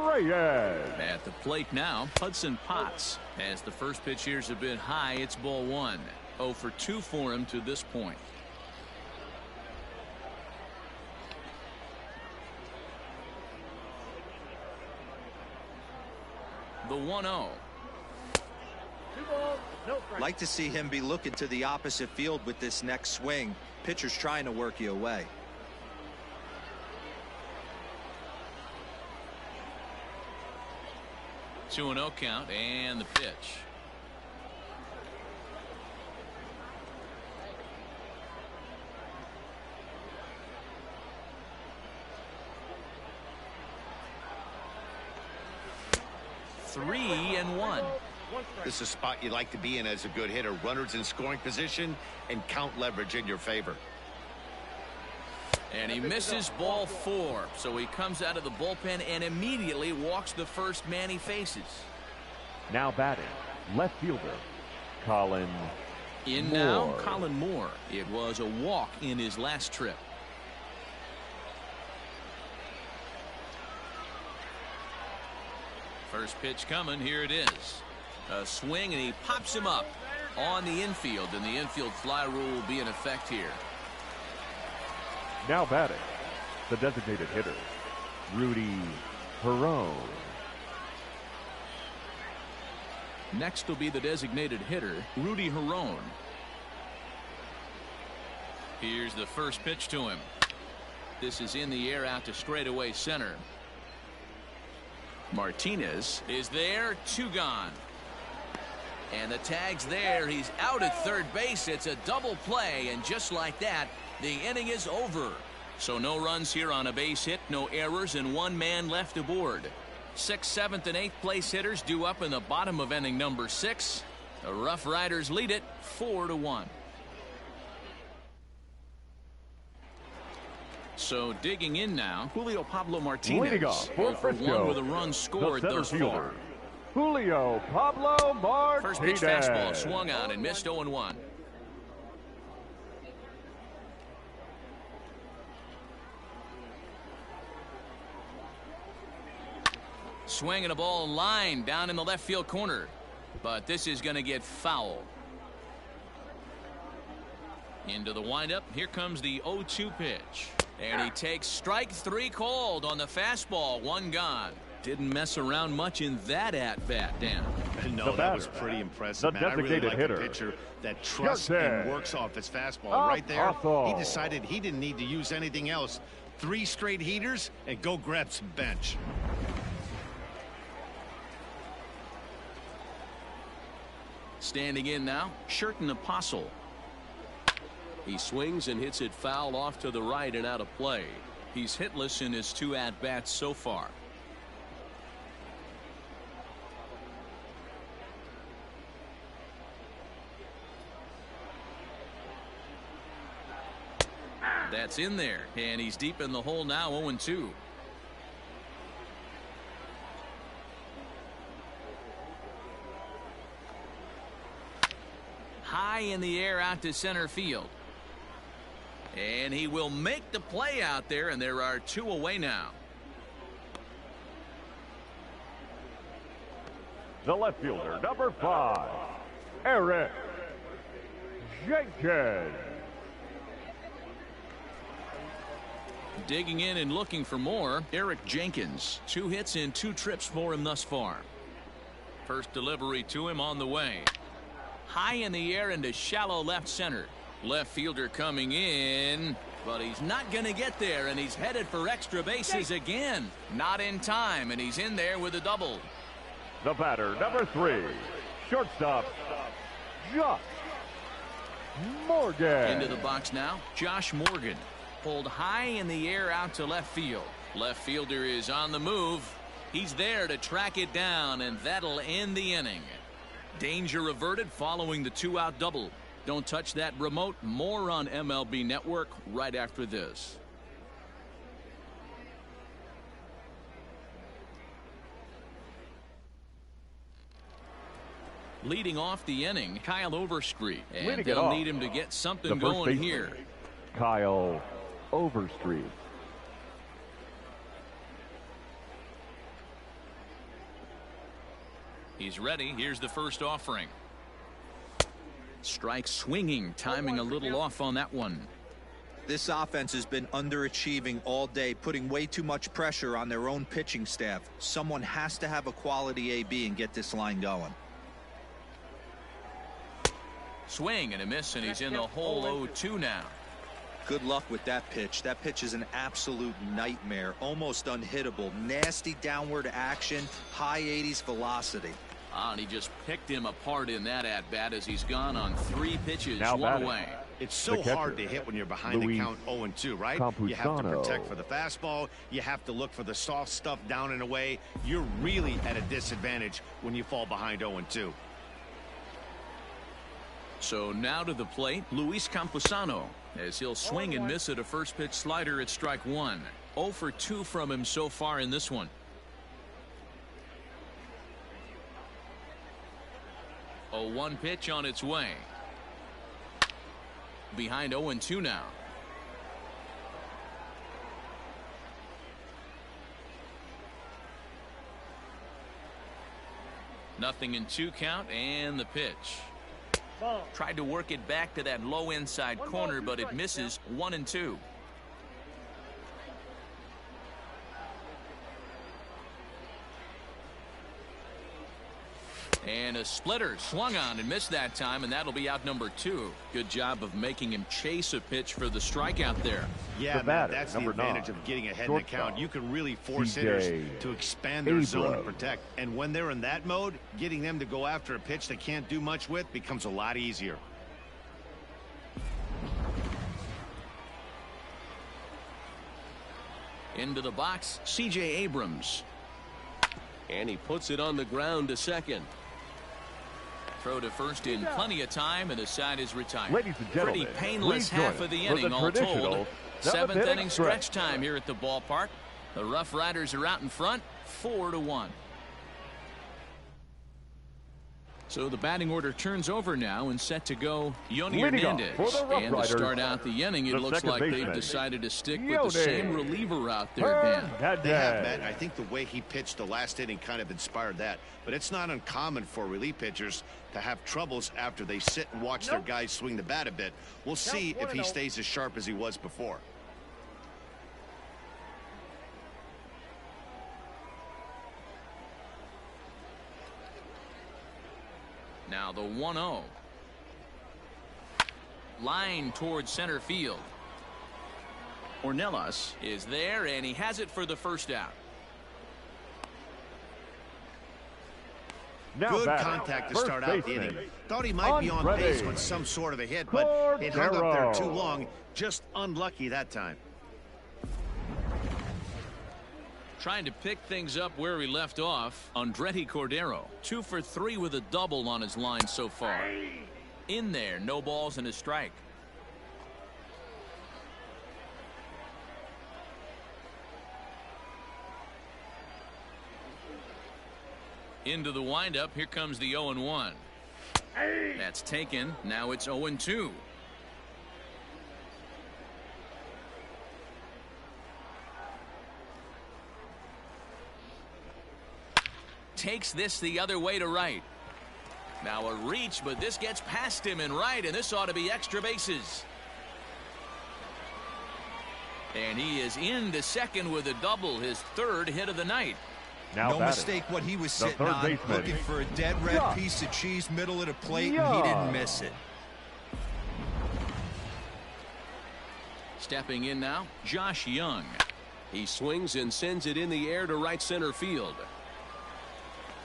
Reyes. At the plate now, Hudson Potts. As the first pitch here's a bit high, it's ball 1. 0 for 2 for him to this point. The 1-0. 2 balls, no strikes. Like to see him be looking to the opposite field with this next swing. Pitcher's trying to work you away. Two 2-0 count and the pitch. Three and 1. This is a spot you like to be in as a good hitter. Runners in scoring position and count leverage in your favor. And he misses ball 4. So he comes out of the bullpen and immediately walks the first man he faces. Now batting, left fielder, Colin In Moore. now, Colin Moore. It was a walk in his last trip. First pitch coming. Here it is. A swing, and he pops him up on the infield, and the infield fly rule will be in effect here. Now batting, the designated hitter, Rudy Perone. Next will be the designated hitter, Rudy Herone. Here's the first pitch to him. This is in the air out to straightaway center. Martinez is there, 2 gone. And the tag's there. He's out at third base. It's a double play, and just like that, the inning is over. So no runs here on a base hit, no errors, and 1 man left aboard. 6th, 7th, and 8th place hitters due up in the bottom of inning number 6. The RuffRiders lead it 4-1. So digging in now, Julio Pablo Martinez. Leading off for 0 for 1 Frisco, with a run scored the thus center far. fielder, Julio Pablo Martinez. First pitch fastball swung on and missed 0-1. Swinging a ball line down in the left field corner, but this is going to get foul. Into the windup. Here comes the 0-2 pitch. And he takes strike 3 called on the fastball. 1 gone. Didn't mess around much in that at-bat, Dan. No, that was pretty impressive, man. I really like a pitcher that trusts and works off his fastball. Right there, he decided he didn't need to use anything else. 3 straight heaters and go grab some bench. Standing in now, Sherton Apostle. He swings and hits it foul off to the right and out of play. He's hitless in his 2 at-bats so far. That's in there, and he's deep in the hole now, 0-2. High in the air out to center field. And he will make the play out there, and there are 2 away now. The left fielder, number 5, Eric Jenkins. Digging in and looking for more, Eric Jenkins. 2 hits and 2 trips for him thus far. First delivery to him on the way. High in the air into shallow left center. Left fielder coming in. But he's not going to get there, and he's headed for extra bases again. Not in time, and he's in there with a double. The batter, number 3, shortstop, Josh Morgan. Into the box now, Josh Morgan. Pulled high in the air out to left field. Left fielder is on the move. He's there to track it down, and that'll end the inning. Danger averted following the 2-out double. Don't touch that remote. More on MLB Network right after this. Leading off the inning, Kyle Overstreet. And they'll need him to get something going here. Kyle Overstreet. He's ready. Here's the first offering. Strike swinging, timing a little off on that one. This offense has been underachieving all day, putting way too much pressure on their own pitching staff. Someone has to have a quality AB and get this line going. Swing and a miss, and he's in the hole 0-2 now. Good luck with that pitch. That pitch is an absolute nightmare, almost unhittable. Nasty downward action, high 80s velocity. And he just picked him apart in that at-bat as he's gone on 3 pitches, Now 1 batting. away. It's so hard to hit when you're behind the count 0-2, right? You have to protect for the fastball. You have to look for the soft stuff down and away. You're really at a disadvantage when you fall behind 0-2. So now to the plate, Luis Campusano, as he'll swing and miss at a first pitch slider at strike 1. 0 for 2 from him so far in this one. 0-1 pitch on its way. Behind 0-2 now. Nothing in 2 count, and the pitch. Tried to work it back to that low inside corner, but it misses. 1-2. And a splitter swung on and missed that time, and that'll be out number 2. Good job of making him chase a pitch for the strikeout there. Yeah, man, that's the advantage of getting ahead in the count. You can really force hitters to expand their zone and protect. And when they're in that mode, getting them to go after a pitch they can't do much with becomes a lot easier. Into the box, C.J. Abrams. And he puts it on the ground to second. Throw to first in plenty of time, and the side is retired. Ladies and gentlemen, pretty painless half of the inning all told. 7th inning stretch time here at the ballpark. The RuffRiders are out in front, 4-1. So the batting order turns over now and set to go Yoni Hernandez. And to start out the inning, it looks like they've decided to stick with the same reliever out there, Dan. They have, Matt. I think the way he pitched the last inning kind of inspired that. But it's not uncommon for relief pitchers to have troubles after they sit and watch their guys swing the bat a bit. We'll see if he stays as sharp as he was before. Now the 1-0. Line towards center field. Ornelas is there, and he has it for the first out. Good contact to start out the inning. Thought he might be on base with some sort of a hit, but it hung up there too long. Just unlucky that time. Trying to pick things up where he left off. Andretti Cordero, 2 for 3 with a double on his line so far. In there, no balls and a strike. Into the windup, here comes the 0-1. That's taken. Now it's 0-2. Takes this the other way to right. Now a reach, but this gets past him in right, and this ought to be extra bases. And he is into second with a double, his 3rd hit of the night. No mistake what he was sitting on, looking for a dead red piece of cheese middle of the plate, and he didn't miss it. Stepping in now, Josh Young. He swings and sends it in the air to right center field.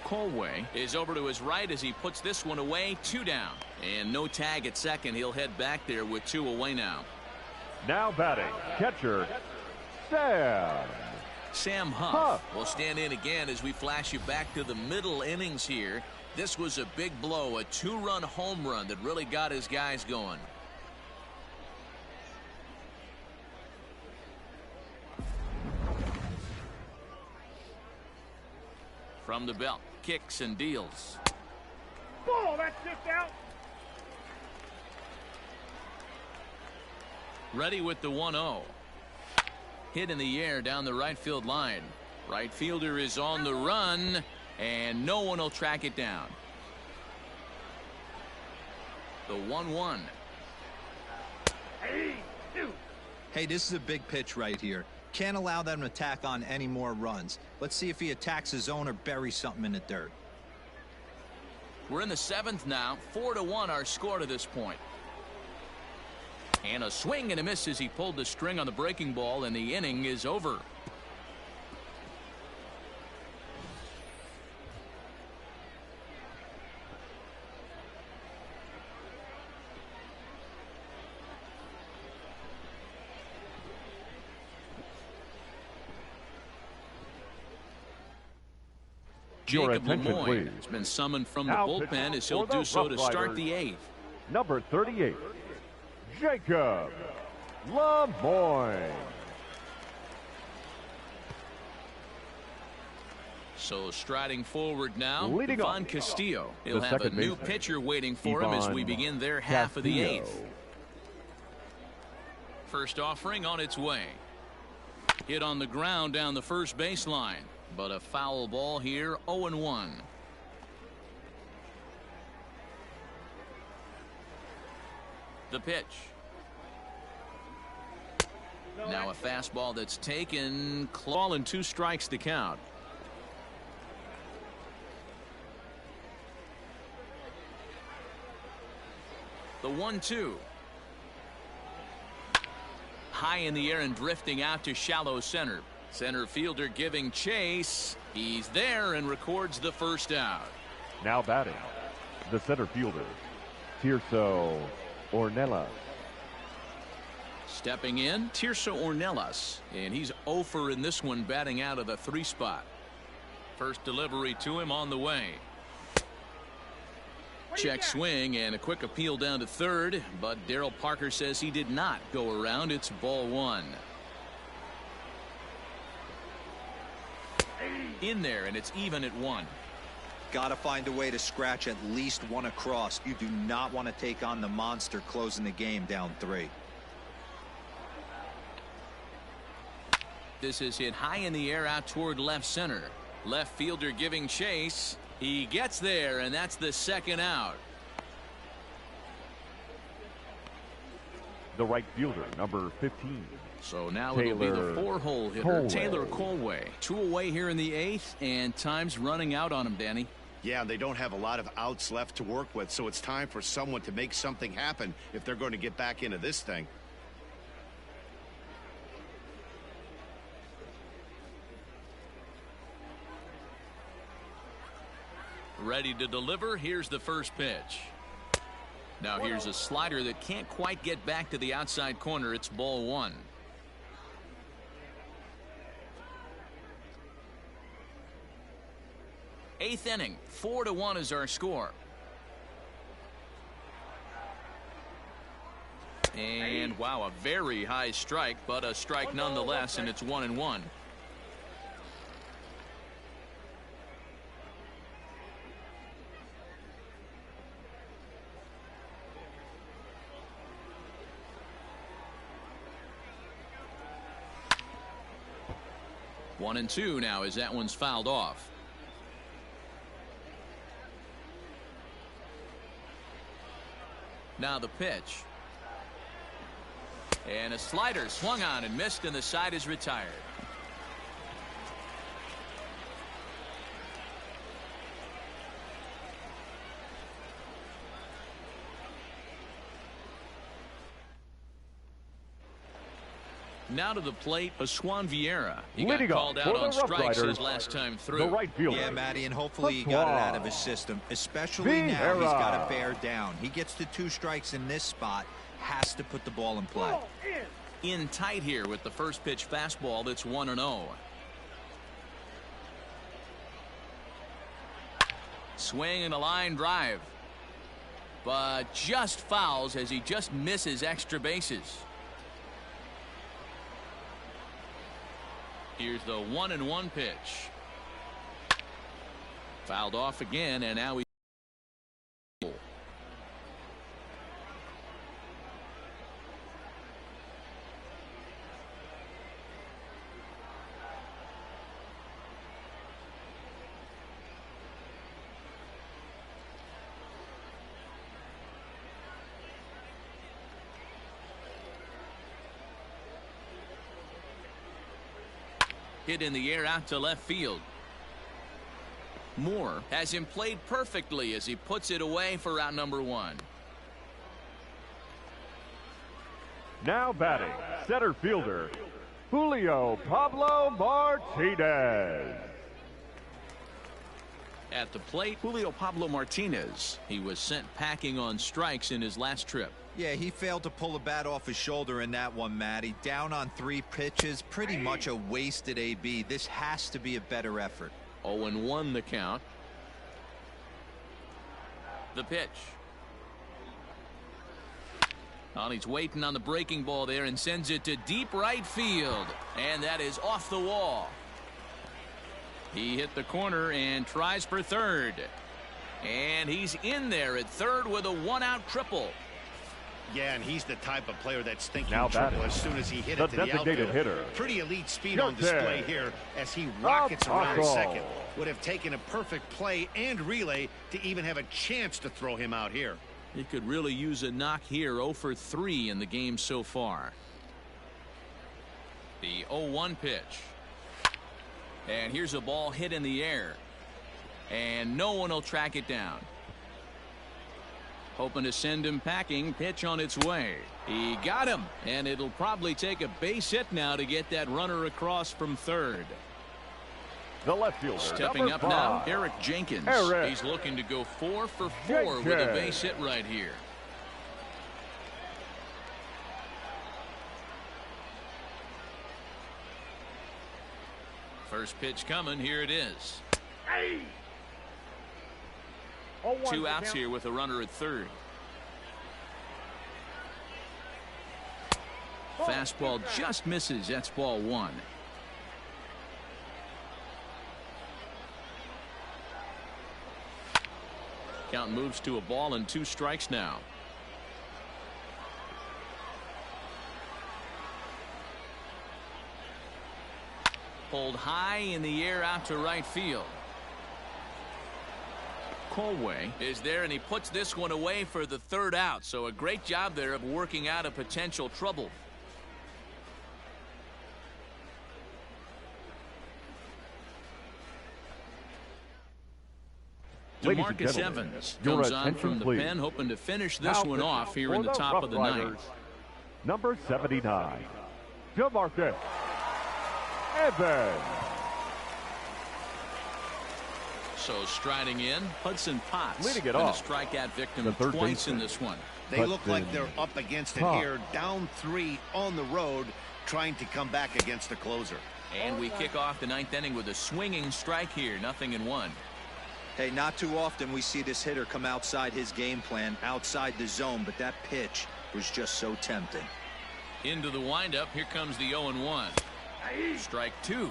Colway is over to his right as he puts this one away. 2 down. And no tag at second. He'll head back there with 2 away now. Now batting, catcher, Sam Huff will stand in again as we flash you back to the middle innings here. This was a big blow, a 2-run home run that really got his guys going. From the belt, kicks and deals. Ball, that's just out. Ready with the 1-0. Hit in the air down the right field line. Right fielder is on the run, and no one will track it down. The 1-1. Hey, this is a big pitch right here. Can't allow them to tack on any more runs. Let's see if he attacks his zone or buries something in the dirt. We're in the 7th now. 4-1 our score to this point. And a swing and a miss as he pulled the string on the breaking ball, and the inning is over. Your Jacob attention, Lemoyne please. has been summoned from the Now bullpen pitching as he'll for the do so to Rough start Riders, the 8th. number 38, Jacob Lemoyne. So striding forward now, Leading Ivan off, Castillo. He'll the have a second new baseman, pitcher waiting for him as we Ivan begin their half of the Castillo. 8th. First offering on its way. Hit on the ground down the first baseline, but a foul ball here. 0-1. The pitch. Now a fastball that's taken. Claw and 2 strikes to count. The 1-2. High in the air and drifting out to shallow center. Center fielder giving chase. He's there and records the first out. Now batting, the center fielder, Tirso Ornelas. Stepping in, Tirso Ornelas, and he's 0 in this one, batting out of the 3 spot. First delivery to him on the way. Check swing and a quick appeal down to third, but Darryl Parker says he did not go around. It's ball 1. In there, and it's even at 1. Got to find a way to scratch at least 1 across. You do not want to take on the monster closing the game down 3. This is hit high in the air out toward left center. Left fielder giving chase. He gets there, and that's the second out. The right fielder, number 15. So now it'll be the 4-hole hitter, Colway. Taylor Colway. 2 away here in the 8th, and time's running out on him, Danny. Yeah, they don't have a lot of outs left to work with, so it's time for someone to make something happen if they're going to get back into this thing. Ready to deliver. Here's the first pitch. Now here's a slider that can't quite get back to the outside corner. It's ball 1. Eighth inning, 4-1 is our score. And wow, a very high strike, but a strike nonetheless, and it's 1-1. One and 2 now as that one's fouled off. Now the pitch. And a slider swung on and missed, and the side is retired. Now to the plate, Aswan Vieira. He got Leading called up out for on the Rough strikes Riders, his last time the through. right fielder. Yeah, Matty, and hopefully he got it out of his system. Especially now, he's got to bear down. He gets the 2 strikes in this spot, has to put the ball in play. In tight here with the first pitch fastball that's 1-0. Swing and a line drive. But just fouls as he just misses extra bases. Here's the 1-1 pitch. Fouled off again, and now he. Hit in the air out to left field. Moore has him played perfectly as he puts it away for out number 1. Now batting, center fielder, Julio Pablo Martinez. At the plate, Julio Pablo Martinez. He was sent packing on strikes in his last trip. Yeah, he failed to pull the bat off his shoulder in that one, Matty. Down on 3 pitches, pretty much a wasted AB. This has to be a better effort. 0-1 the count. The pitch. Well, he's waiting on the breaking ball there and sends it to deep right field. And that is off the wall. He hit the corner and tries for third. And he's in there at third with a 1-out triple. Yeah, and he's the type of player that's thinking Now triple batting, as soon as he hit the it to the designated outfield. hitter. Pretty elite speed Your on display turn. here as he rockets around Taco. second. Would have taken a perfect play and relay to even have a chance to throw him out here. He could really use a knock here. 0 for 3 in the game so far. The 0-1 pitch. And here's a ball hit in the air. And no one will track it down. Hoping to send him packing. Pitch on its way. He got him. And it'll probably take a base hit now to get that runner across from third. The left fielder, Stepping number up now, 5. Eric Jenkins. Eric He's looking to go 4 for 4 with a base hit right here. First pitch coming. Here it is. Hey. 2 outs here with a runner at third. Fastball just misses. That's ball 1. Count moves to a ball and 2 strikes now. Pulled high in the air out to right field. Colway is there, and he puts this one away for the 3rd out. So a great job there of working out a potential trouble. Ladies and DeMarcus gentlemen, Evans your comes on attention, from the please. pen, hoping to finish this Now one off here in for the top Rough of the Riders, 9th. Number 79, DeMarcus Evans. So striding in, Hudson Potts. Leading it been off, a strikeout victim the third twice in baseman. this one. They look like Hudson they're up against it Potts. here, down 3 on the road, trying to come back against the closer. And we kick off the 9th inning with a swinging strike here, 0-1. Hey, not too often we see this hitter come outside his game plan, outside the zone, but that pitch was just so tempting. Into the windup, here comes the 0-1. Strike 2.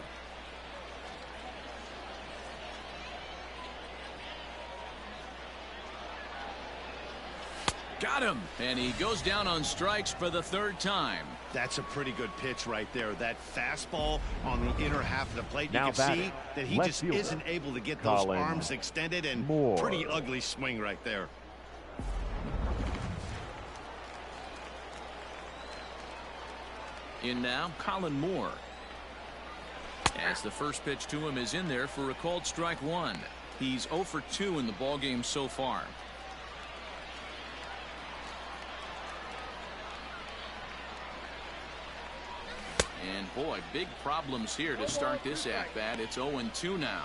Got him, and he goes down on strikes for the 3rd time. That's a pretty good pitch right there. That fastball on the inner half of the plate. You Now can see batting, that he left just fielder, isn't able to get those Colin arms extended, and Moore. pretty ugly swing right there. In now, Colin Moore. As the first pitch to him is in there for a called strike 1. He's 0 for 2 in the ballgame so far. boy, big problems here to start this at-bat. It's 0-2 now.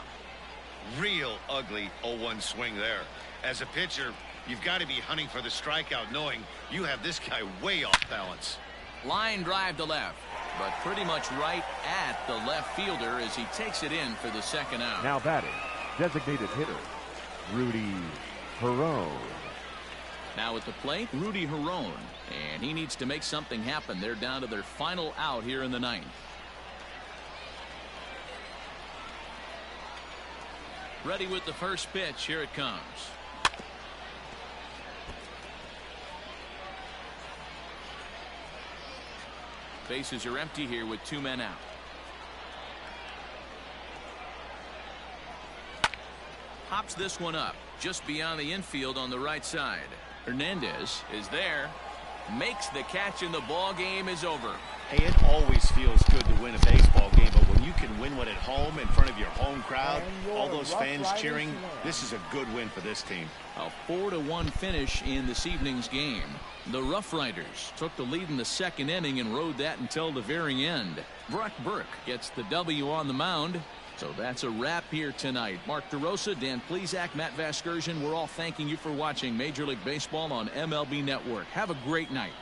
Real ugly 0-1 swing there. As a pitcher, you've got to be hunting for the strikeout, knowing you have this guy way off balance. Line drive to left, but pretty much right at the left fielder as he takes it in for the second out. Now batting, designated hitter, Rudy Perone. Now at the plate, Rudy Perone, and he needs to make something happen. They're down to their final out here in the ninth. Ready with the first pitch. Here it comes. Bases are empty here with 2 men out. Hops this one up just beyond the infield on the right side. Hernandez is there, makes the catch, and the ball game is over. Hey, it always feels good to win a baseball game, but when you can win one at home in front of your home crowd, all those fans cheering, this is a good win for this team. A 4-1 finish in this evening's game. The RuffRiders took the lead in the second inning and rode that until the very end. Brock Burke gets the W on the mound. So that's a wrap here tonight. Mark DeRosa, Dan Plesac, Matt Vasgersian, we're all thanking you for watching Major League Baseball on MLB Network. Have a great night.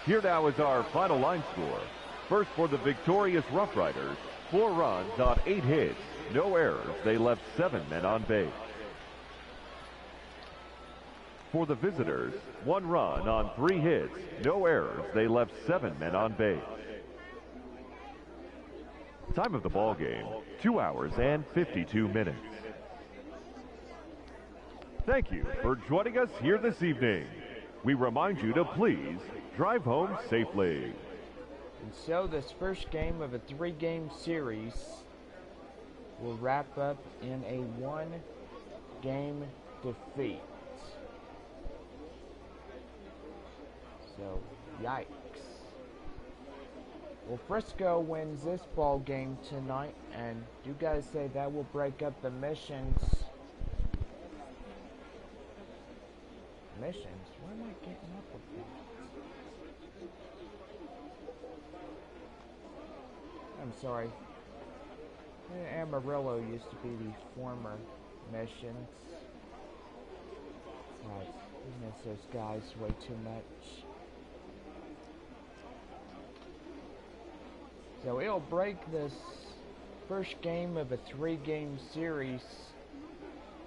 Here now is our final line score. First, for the victorious RuffRiders, 4 runs on 8 hits, no errors. They left 7 men on base. For the visitors, 1 run on 3 hits, no errors. They left 7 men on base. Time of the ball game, 2 hours and 52 minutes. Thank you for joining us here this evening. We remind you to please drive home safely. And so this first game of a 3-game series will wrap up in a 1-game defeat. So, yikes. Well, Frisco wins this ball game tonight, and you guys say that will break up the missions. Missions? Where am I getting up with that? I'm sorry. Amarillo used to be the former missions. God, I miss those guys way too much. So it'll break this first game of a 3-game series.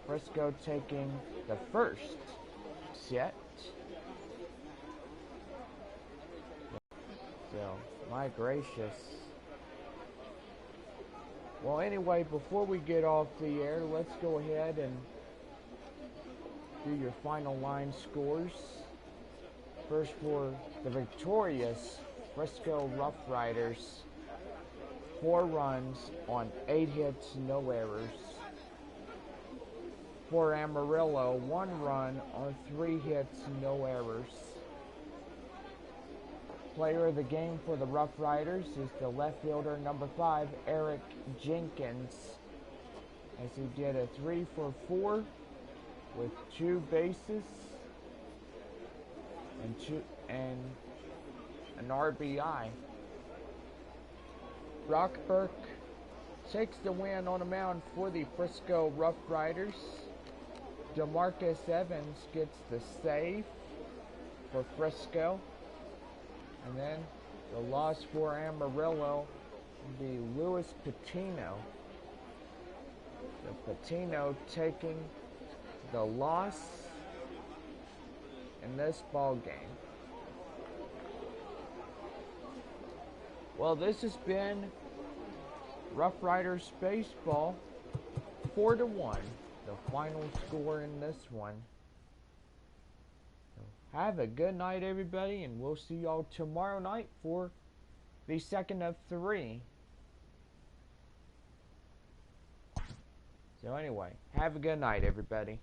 Frisco taking the first set. So, my gracious. Well, anyway, before we get off the air, let's go ahead and do your final line scores. First, for the victorious Frisco RuffRiders, 4 runs on 8 hits, no errors. For Amarillo, 1 run on 3 hits, no errors. Player of the game for the RuffRiders is the left fielder number 5, Eric Jenkins, as he did a 3 for 4 with 2 bases and an RBI. Brock Burke takes the win on the mound for the Frisco RuffRiders. DeMarcus Evans gets the save for Frisco. And then the loss for Amarillo will be Luis Patino. So Patino taking the loss in this ball game. Well, this has been RuffRiders Baseball 4-1. The final score in this one. Have a good night, everybody, and we'll see y'all tomorrow night for the second of 3. So anyway, have a good night, everybody.